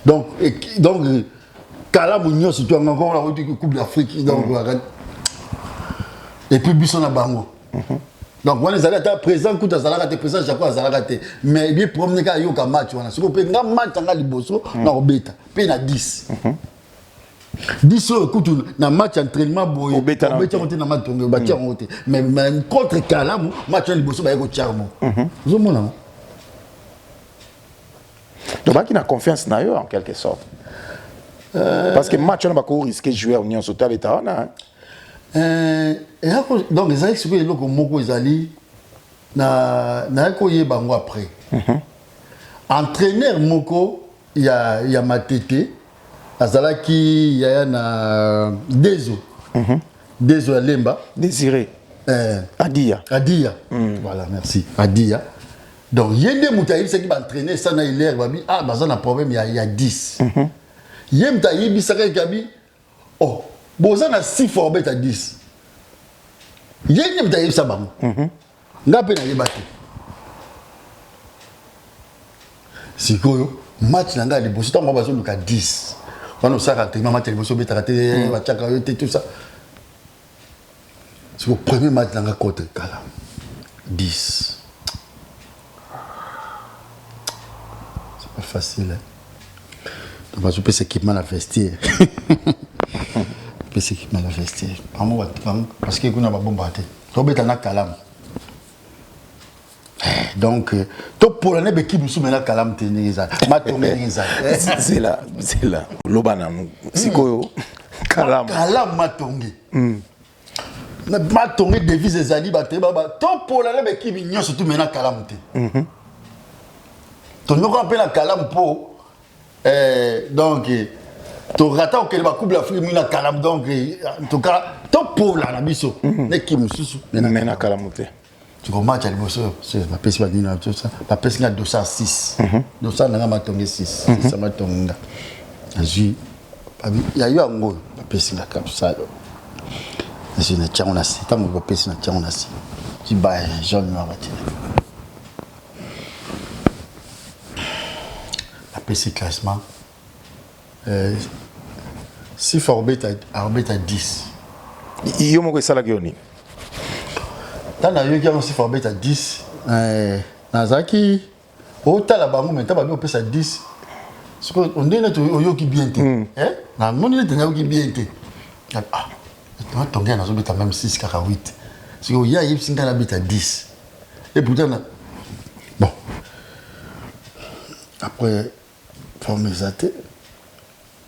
Donc Kala Mounion, c'est encore la Coupe d'Afrique. Donc, et puis Bisson à Bango. Donc, on est allé à présent, coup de présent, chaque fois, mais il y a un problème avec le match. Si vous avez un match, on a le bosso, on a bêta. Puis il y a 10. 10 euros, écoute, dans le match d'entraînement, on bêta monter dans le match, on bâtir monter. Mais contre Kala, match de bosso, il y a un charme. Vous avez un donc, il a confiance dans eux, en quelque sorte. Parce que le match, on va risquer de jouer à l'Union Sotale et Tarana. Donc, les gens qui sont Moko Zali, na Bango après. Entraîneur Moko, il y a Matete, Azalaki, il y a Dezo. Dezo Lemba. Désiré. Adia. Voilà, merci. Adia. Donc, il y a des moutaïs qui vont entraîner ça dans l'air. Ah, bah, ça, a un problème, il y a 10. Il y a des moutaïs qui vont oh, bon, ça, a 6 fois, à 10. Il y a des moutaïs qui vont n'a pas de battre. Si vous match, il y a des moutaïs qui vont à 10. On a ça, il y a des moutaïs qui vont à tout ça. C'est le premier match, il y a contre 10. Pas facile. Donc, je peux s'équipement à vestiaire. Parce que nous avons bombardé. Donc, tout pour l'année qui nous soumet à Kalam c'est là. Lobana, c'est quoi? Kalam Matongé. Matongé devise des alliés. Tout pour l'année qui nous surtout maintenant Kalam. Tu nous rappelles la Kalam pour donc tu rates que la coupe l'Afrique mina Kalam donc en tout cas top pour la biso qui me sous mena Kalamote tu comprends tu as le bosso c'est la peste badina tout ça la peste na 206 200 na matonge 6 ça matonga azu il y a eu un mot la peste na cap ça c'est na tchana c'est tant la peste na tchana c'est qui ba jaune na batine PC classement si Forbet à 10 il y a mon ça la gueule tant na yo qui a aussi Forbet à 10 Nazaki autant la bango mais t'as pas PC à 10 ce qu'on dit net yo qui bien té na mon net na qui bien té ah toi ton gars na zo beta même 6 48 parce que il y a yip singa la beta 10 et pourtant bon après forme exaté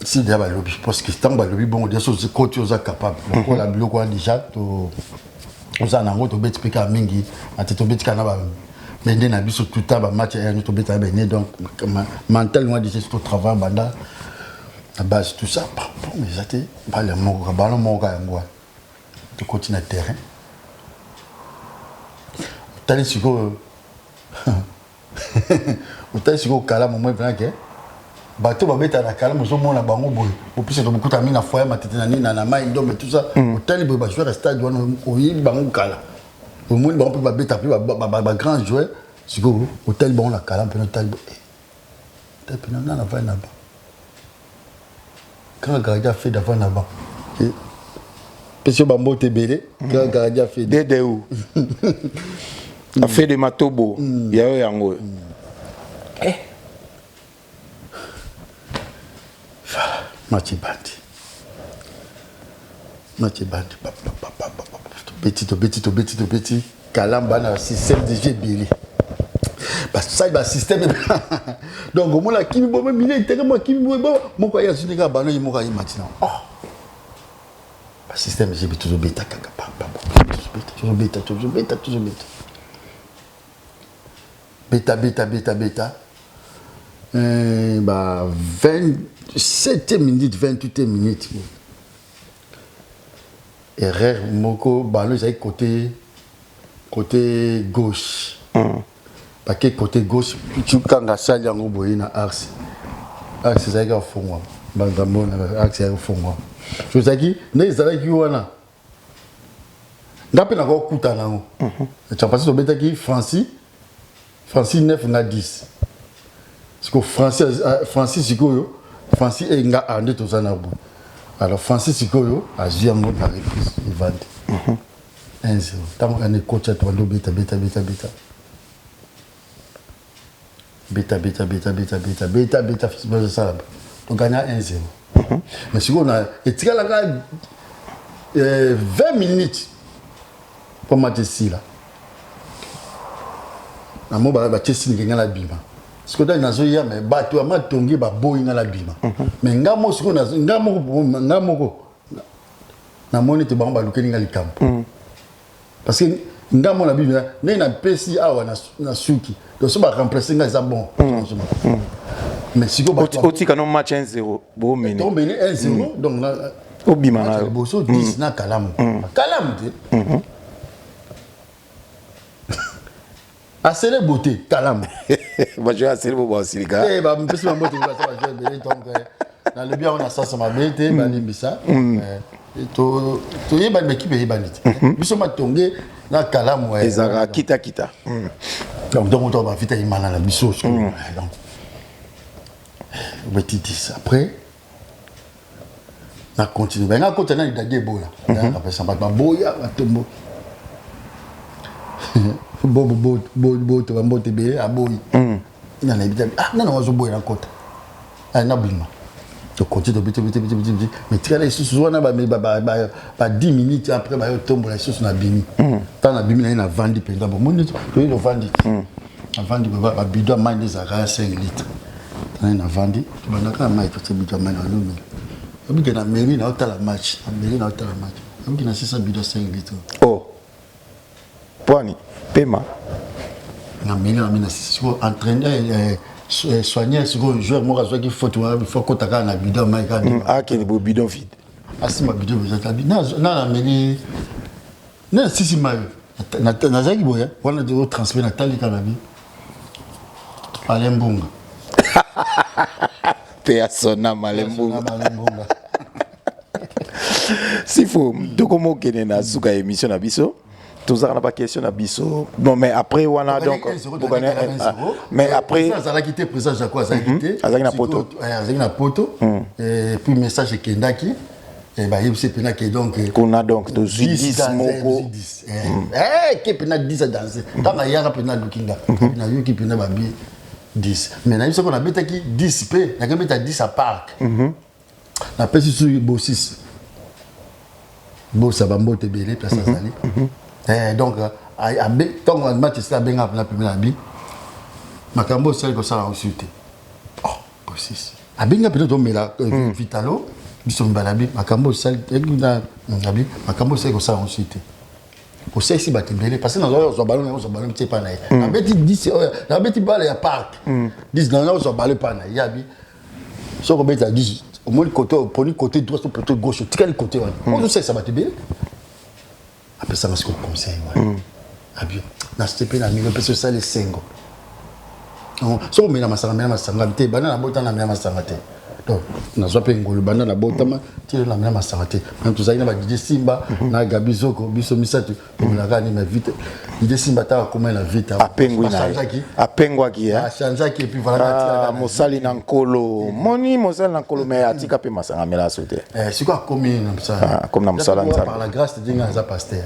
si déjà lobby parce que tant ba lobby bon des choses côté aux capable donc la bloc déjà to on a un autre bet pika mingi ati to bet kana ba mais na biso tout temps ba match et to bet ba né donc mentalement déjà tout travail banda à base tout ça bon exaté ba le mo ballon mo ka ngwa to continue terrain tali siko utali siko kala mo vraiment que bateau babeta na kala mo mona bango boy au plus de beaucoup tamina foyer matete na nina na mai ndombe tout ça utali boy ba joueur stade wana oyi bango kala au moins bango ba beta ba grand joueur siko utali bango na kala pe na utali boy pe na va na ba quand gardien fait d'avant na ba parce que bambo te belé quand gardien fait de où a fait de matobo ya yo yango Match bandi petit kalamba na système de jeu belé parce ça ba système donc moi la kimi bo mine tellement kimi bo moko ya zunika bano yi moko yi matina oh ba système de jeu toujours beta kaka toujours beta beta bah 27 minutes 28 minutes erreur moko ballon j'ai côté gauche parce que côté gauche tu kanga sali yango boyi na axe c'est ça fongwa bangambo na axe ya fongwa je zaki ne zaki wana ngape na ko kuta nango tu as passé to beta ki Francis Francis 9 na 10. Parce que Francis Sikoyo, Francis et nga ande to zanabo. Alors Francis Sikoyo a ziango na reprise, il vend. 1-0. Tant qu'on est coach à toi, beta. Beta, ça. On gagne 1-0. Mais si on a et là 20 minutes pour match ici là. Na mo ba Chelsea ngenga la bima. Parce que dans nazo ya mais bato ama tongi ba boy na la bima. Mais ngamo siko ngamo na moni te ba lukeni ngali kampo. Parce que ngamo na bima na pesi awa na suki. Donc ça va remplacer ça bon. Mais si go oti kanon match 1-0 bo meni. On meni 1-0 donc là obima na boso 10 na kalamu. Kalamu te. Assez de beauté, calme. Bah, je vais assez de beauté aussi, les gars. Eh, bah, je suis un peu de beauté, je vais bien, donc, dans le bien, on a ça, ça m'a bien été, bah, ça. Tu es une équipe, et banit. Nous sommes tombés dans le calme, ouais. Ezara, kita. Donc, on va vite, il m'a la biseau. Donc, petit 10. Après, on a continué. On a continué, il y a des beaux là. Après, ça va pas beau, il y a un tombeau. Bo tebe a boy ina na bitabi na wazo boy na kota na bima to continue to bite mais tika isusu wana ba 10 minutes après ba yo tombo la isusu na bimi tant na bimi na vandi penda bo moni to yo vandi na vandi ba bidon mine za 5 litres na vandi bana ka mai to bidon mine na lumi obi na mairie na hôtel match obi na 600 bidon 5 litres oh Poani, Pema. Non, mais si vous entraînez, soigner, si vous jouez, moi, il faut que tu aies un bidon. Ah, qui est le bidon vide. Ah, si ma bidon, vous êtes habillé. Non, mais. Non, si, ma. Nazaki Boya, on a de transmettre Nathalie Kanabi. Alembunga. Persona Malembunga. Si faut, tout comme on connaît na suka émission na biso. Tout ça n'a pas question na biso. Bon, mais après on a donc mais après ça a quitté président Jacques ça a quitté azaki na poto et puis message Kendaki et bah il s'est pena que donc qu'on a donc 10 moko qui pena 10 à danser dans la yara pena lukinga na yo qui pena babi 10 mais na qu'on a bêta qui 10 p na bêta 10 à parc na pesi sur bossis bossa bambo te belé place azali donc quand on match ça bien na première bi makambo sel ko ça ensuite oh bossis abinga peut-être mais là vitalo biso mbalabi makambo sel na ngabi makambo sel ko ça ensuite ko sel si batembele parce que dans ballon petit pas na beti 10 na beti balle ya parc 10 dans on ballon pas na yabi so ko beta 10 au moins côté droit ou plutôt gauche quel côté on sait ça batembele après ça parce qu'on conseille ah bien na stepe na milieu parce que ça les sengo so mais na masanga te bana na bota na masanga te donc na zo pe ngolo bana na bota ma ti na masanga te même tout ça ina ba DJ Simba na Gabizoko biso misatu na gani mais vite DJ Simba ta comment la vite apengwa ki a changé qui et puis voilà mosali na nkolo moni mosali na nkolo mais atika pe masanga mela sote c'est quoi comme ça comme na mosala nzambe par la grâce de Dieu za pasteur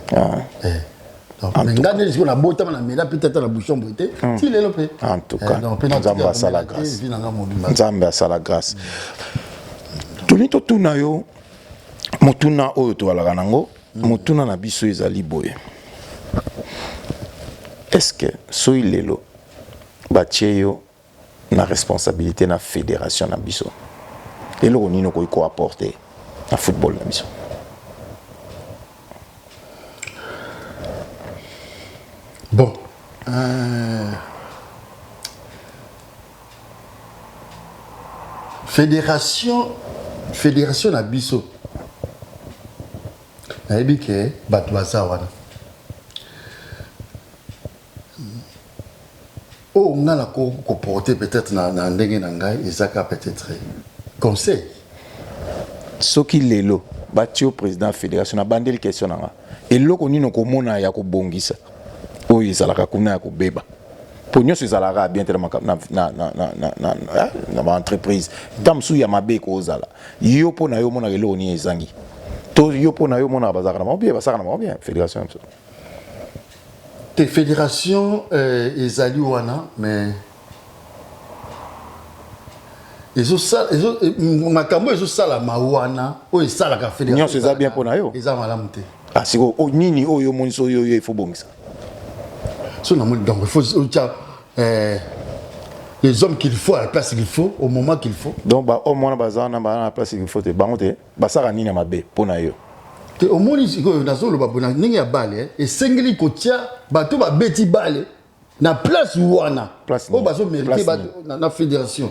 donc ngane lisiko na bota na mela peut-être na bouchon boité ti lelo pe en tout cas nzambe asala grâce nzambe asala grâce tolito tuna yo motuna oyo toalaka nango motuna na biso ezali boye est-ce que soki lelo batie yo na responsabilité na fédération na biso eloko nini okoki koapporte na football na biso? Bon, fédération na biso nayebi ke bato baza wana oyo nga na koporte peut-être na ndenge na ngai ezaka peut-être conseil soki lelo batie yo président fédération na bandeli question nanga eloko nini okomona ya kobongisa oyo ezalaka kuna ya kobeba pognon c'est zalara bien tellement na entreprise tamsu ya mabe ko zala yo po na yo mona relo ni ezangi to yo po na yo mona bazaka na bien fédération te fédération ezali wana mais makambo ezosala mawana oyo esalaka fédération nyonso eza bien mpona yo eza malamu te siko nini oyo omonisi oyo il faut bongisa so namoni donc il faut les hommes qu'il faut à la place qu'il faut au moment qu'il faut donc au moins baza na la place qu'il faut te bango te basaka nini mabe mpona yo te omoni sikoyo nazoloba bona ndenge ya bale esengeli kotia bato babeti bale na place wana o bazo mériter na fédération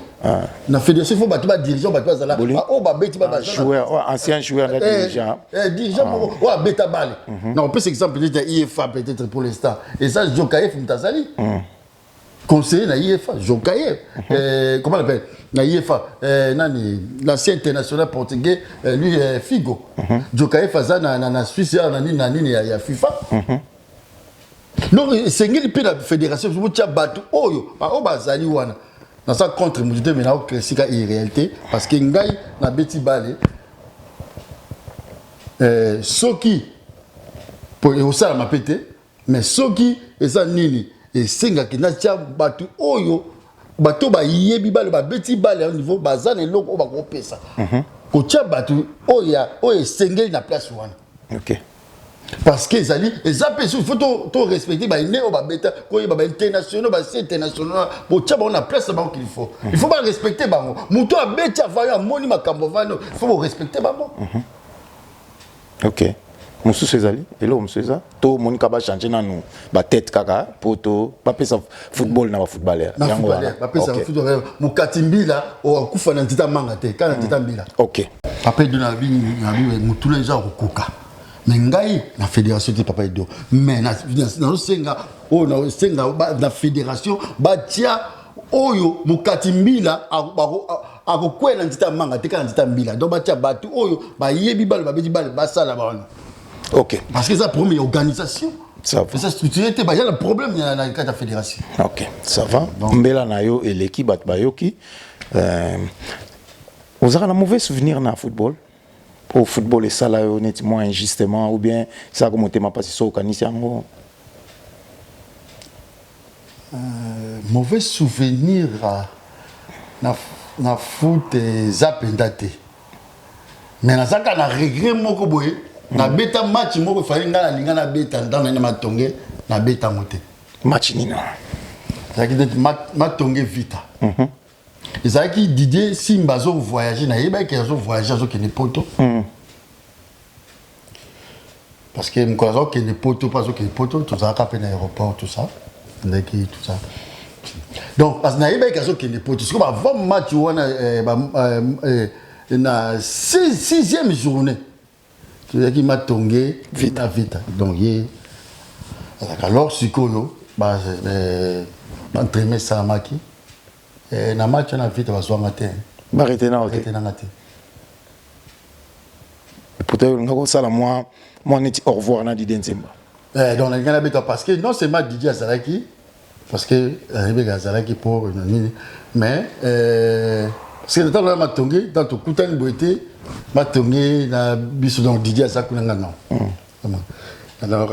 na fédération il faut bato ba dirigeant bato bazala o ba beti ba joueur ancien joueur dirigeant dirigeant o beta bale na on peut exemple peut-être IFA peut-être pour l'instant et ça Jokaïef Mtazali conseiller na IFA Jokaïef comment on appelle na IFA nani l'ancien international portugais lui Figo Jokaïef aza na Suisse na nini ya FIFA donc c'est ngeli pe la fédération vous tia bato oyo ba o bazali wana na ça contre mudite mais na o classique irréalité parce que ngai na beti bale soki pour e osala mapete mais soki eza nini et senga ki na tia bato oyo bato ba yebi bale ba beti bale au niveau bazana eloko o ba ko pesa ko tia bato oya oyo sengeli na place wana OK parce que ezali ezapé il faut to respecter ba né o ba beta ko ba international ba c'est international pour tia ba na place ba qu'il faut il faut pas respecter bango muto a beti avaya moni makambo vano il faut respecter bango OK mususu ezali elo mususu to monika ba changer nanu ba tête kaka poto ba pesa football na ba footballer yango ba pesa footballer mukatimbila o kufa na ntita manga te kana ntita mbila OK après de na bi mutule za kokoka mais ngai na fédération ti papa edo mais na senga o na senga na fédération ba tia oyo mukatimbila akokwela ntita manga te kana ntita mbila donc ba tia batu oyo ba yebi balo ba beti balo ba sala ba. OK parce que ça première organisation ça va ça structuré te ba y a le problème dans la fédération OK ça va mbela na yo et l'équipe bat bayoki vous avez un mauvais souvenir na football au football et ça là honnêtement injustement ou bien ça comme t'es ma passé sur kanisi yango mauvais souvenir na foot zapendate mais na ça na regret moko boye na beta match moko fali ngala linga na beta ndana na matonge na beta moté match nina ça qui matonge vita ça qui Didier Simba zo voyager na yeba ki zo voyager zo kene poto parce que mko zo kene poto pas zo kene poto tout ça capé na aéroport tout ça ndaki tout ça donc parce na yeba ki zo kene poto parce que avant match wana na 6e journée tu as qui m'a tongé vita donc yé alors sikoyo ba entraîner ça maki na match na vita ba soa matin ba retenir peut-être ngako sala moi neti au revoir na Didier Nzemba donc na ngana beta parce que non c'est ma Didier Azalaki parce que Rebecca Azalaki pour mais parce que dans le matongé dans tout kutani boité matongé na biso donc Didier Azakuna non alors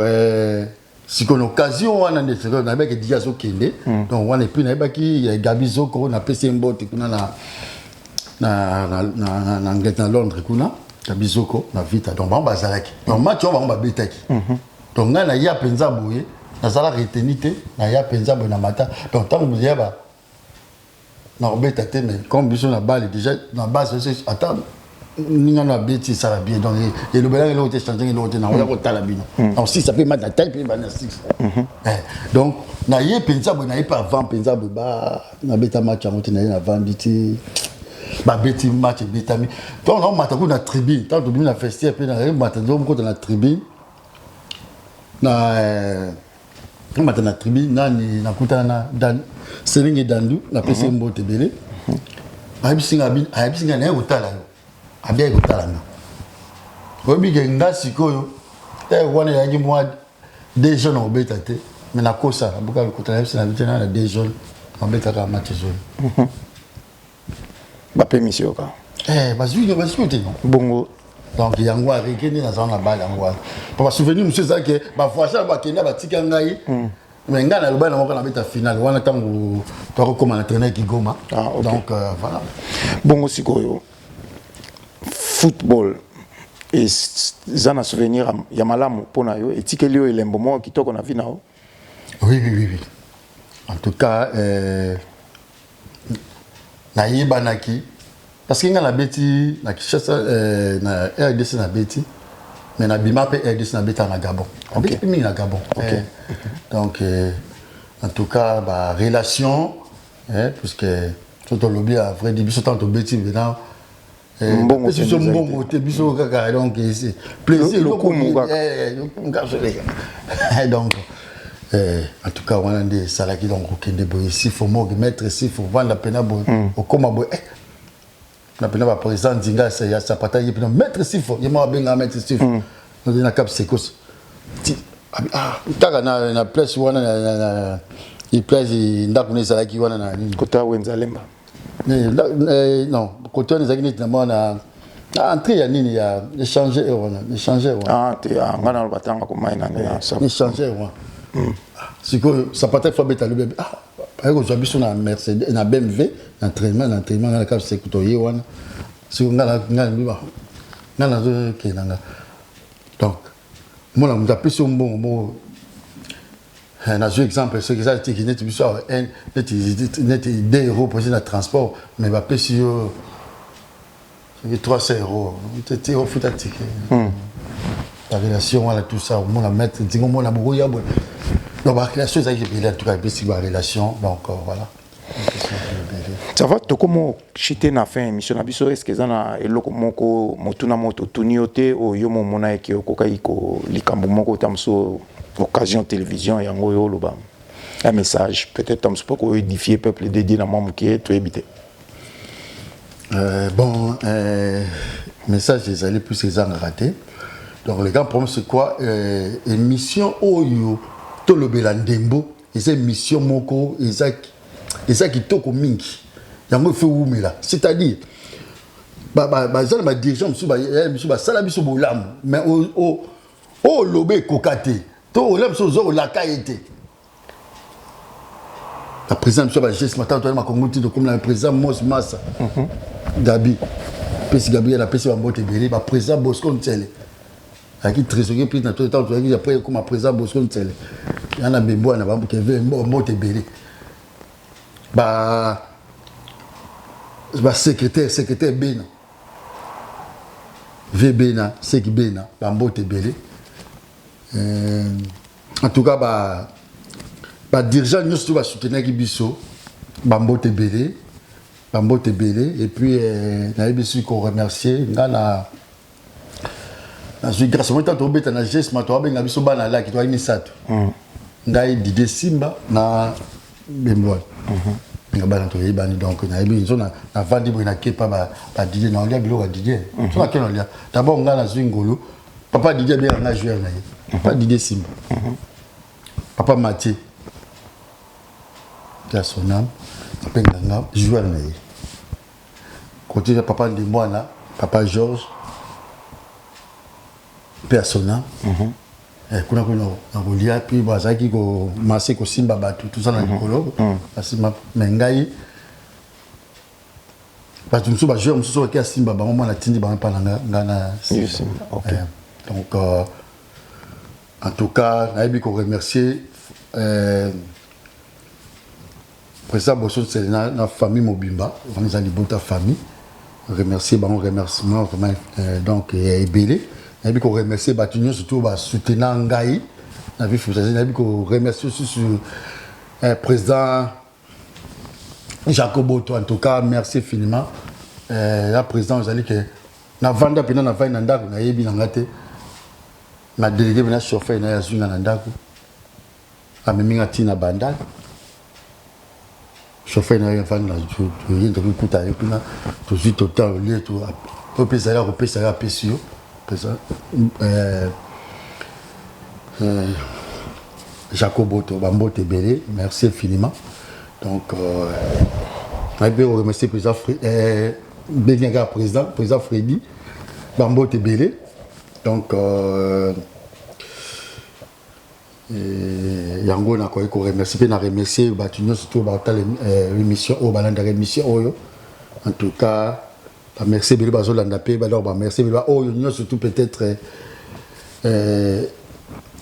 si qu'on occasion on a des choses on a avec Didier Azokende donc on est plus na baki Gabi Zoko na PC Mbote kuna na Angleterre Londres kuna Gabi Zoko na vita donc on bazalaki donc match on va betaki donc na ya penza boye na sala retenite na ya penza boye na mata donc tant vous y ba na betate mais comme biso na balle déjà na base c'est attends ninga na beti ça va bien donc et le bel l'autre changer l'autre na on tala bino donc si ça peut mettre la taille puis ba na 6 donc na ye penza boye na ye pas avant penza boye ba na beta match en na na vanditi ba beti match betami donc on mata ko na tribune tant que na festival puis na mata donc ko na tribune na mata na tribune nani na kutana dan Seringue Dandu na PC Mbote belé abisinga na utala yo abia utala na obi ke nga sikoyo wana ya ki moi déjà na obeta te mais na kosa buka kutana c'est na vitena na deux zones on beta ka match zone ba permission ka bazui no bongo donc yango arikeni na zona balle yango pour souvenir monsieur ça que ba voisin ba kenda ba tika ngai mais ngana loba na moko na beta final wana tango to ko comme entraîneur qui goma donc voilà bongo sikoyo football et zana souvenir ya malamu pona yo etikeli yo elembo mo kitoko na vie na o oui en tout cas na yibanaki parce que ngana beti na Kinshasa na RDC na beti mais na bima pe RDC na beta na Gabon okay. Beti na Gabon donc en tout cas ba relation puisque tout le lobby a vrai début tant au beti maintenant bon côté biso kaka donc ici plaisir le coup donc en tout cas on a des salaki donc okende boy ici faut mo mettre ici faut vendre la pena boy okoma boy la pena ba président dinga ça ça pataye puis mettre ici faut yema benga mettre ici faut na cap sekos kaka na place wana na il place ndako ne salaki wana na kota wenzalemba non côté des agnites na mona entrée ya nini ya échanger échanger te ngana batanga ko maina na ça échanger siko ça peut être fabeta le bébé par exemple je biso na Mercedes na BMW entraînement na cap c'est kutoye wana siko ngana zo kenanga donc mona m'appelle sur bon na jeu exemple ce que ça qui net biso net 2 euros pour le transport mais va payer sur 300 euros c'était au foot ticket la relation voilà tout ça on la mettre dingo mon amourou ya bon donc la relation ça qui est en tout cas c'est la relation donc voilà ça va to comment chiter na fin émission na biso est-ce que ça na eloko moko motuna moto tuniote o yo mona eki okokai ko likambo moko tamso occasion télévision yango yo loba un message peut-être tamso pour édifier peuple dédié na mamu qui est to éviter bon message des allés plus les ans raté donc le grand problème c'est quoi émission oyo to lobela ndembo et c'est mission moko eza kitoko mingi yango fait umela c'est-à-dire ça ma dirigeant musu ba sala biso bolam mais o lobé kokate to olam so zo la kaité la président musu ba geste matin to ma kongoti to comme la président Mos Massa Gabi pesi Gabriel la pesi ba mbote beli ba président Bosco Ntele aki trésorier puis na tout temps to après comme président Bosco Ntele yana bembo na ba mbote beli ba secrétaire Bena Vbena Seki Bena Bambote Belé en tout cas ba dirigeant nous tout va soutenir Biso Bambote Belé et puis na bisu ko remercier ngana na suis grâce moi tant obeta na geste ma to benga biso bana la ki to ni sato ngai Didier Simba na Bemboa nga bana to yebani donc na yebi zona na vandi bo na kepa ba Didier na olia bilo ka Didier so na keno lia d'abord nga na zwingolo papa Didier bien na joueur na ye papa Didier Simba papa Mathieu Kasonam penga nga joueur na ye côté papa de Mwana papa Georges persona kuna na kolia puis bazaki ko masé ko simba batu tout ça na likolo parce mengai parce que ba joueur muso ki simba ba mama na tindi ba pa na simba OK donc en tout cas na bi ko remercier président Bosso c'est na famille Mobimba on les a libota famille remercier ba remerciement vraiment donc Ebélé et puis qu'on remercie Batignon surtout soutenant Ngaï na vie française et puis qu'on remercie aussi sur président Jacob Oto en tout cas merci infiniment la président vous allez que na vanda pena na vai na ndako na yebi na ngate na délégué na chauffeur na yazunga na ndako ameminga tina bandal chauffeur na vanda na tu yendo kuta yopina to zit total lié to popesa ya pesio Jacob Boto, Bambote Belé, merci infiniment. Donc, je vais remercier le président Freddy, Bambote Belé. Donc, Yango n'a pas remercié, n'a remercié, surtout l'émission, en tout cas, merci Belé Bazo Landapé, merci Belé surtout peut-être.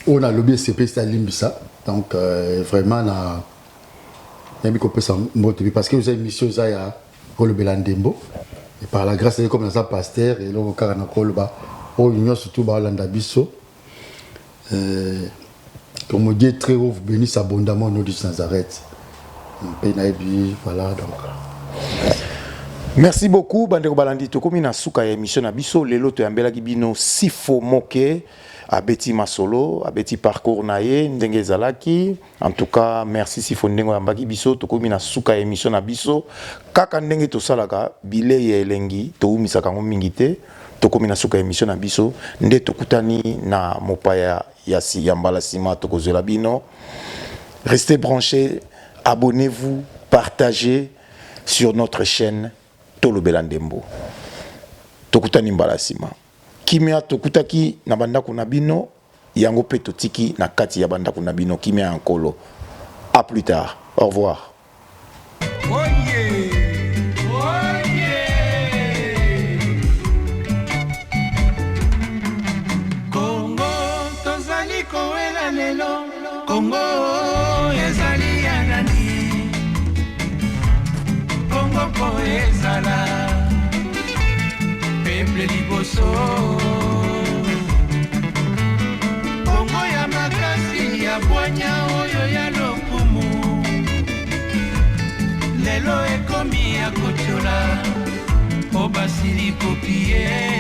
On a lobby CP Limbisa, donc vraiment parce que vous avez une mission à le Belandembo et par la grâce de comme ça pasteur et là car na kolba au union surtout ba Landa biso comme Dieu très haut vous bénisse abondamment au nom de Nazareth. Voilà donc. Merci beaucoup bandeko balandi to komi na suka ya émission na biso lelo to yambela kibino sifo moke abeti masolo abeti parcours naye ndenge zalaki en tout cas merci sifo ndengo yambaki biso to komi na suka ya émission na biso kaka ndenge to salaka bile ya elengi to umisaka ngo mingite to komi na suka ya émission na biso nde to kutani na mopaya ya si yambala sima to kozela bino. Restez branchés, abonnez-vous, partagez sur notre chaîne Tolo Belandembo. Tokutani mbala sima. Kimia tokutaki na bandako na bino, yango pe totiki na kati ya bandako na bino kimia ankolo. À plus tard. Au revoir. Congo tozali koela lelo, Congo ezali anani, Congo po ezala peuple liboso, Congo ya makasi ya bwanya oyo ya lokumu, lelo ekomi ya kotiola, obasili kopie.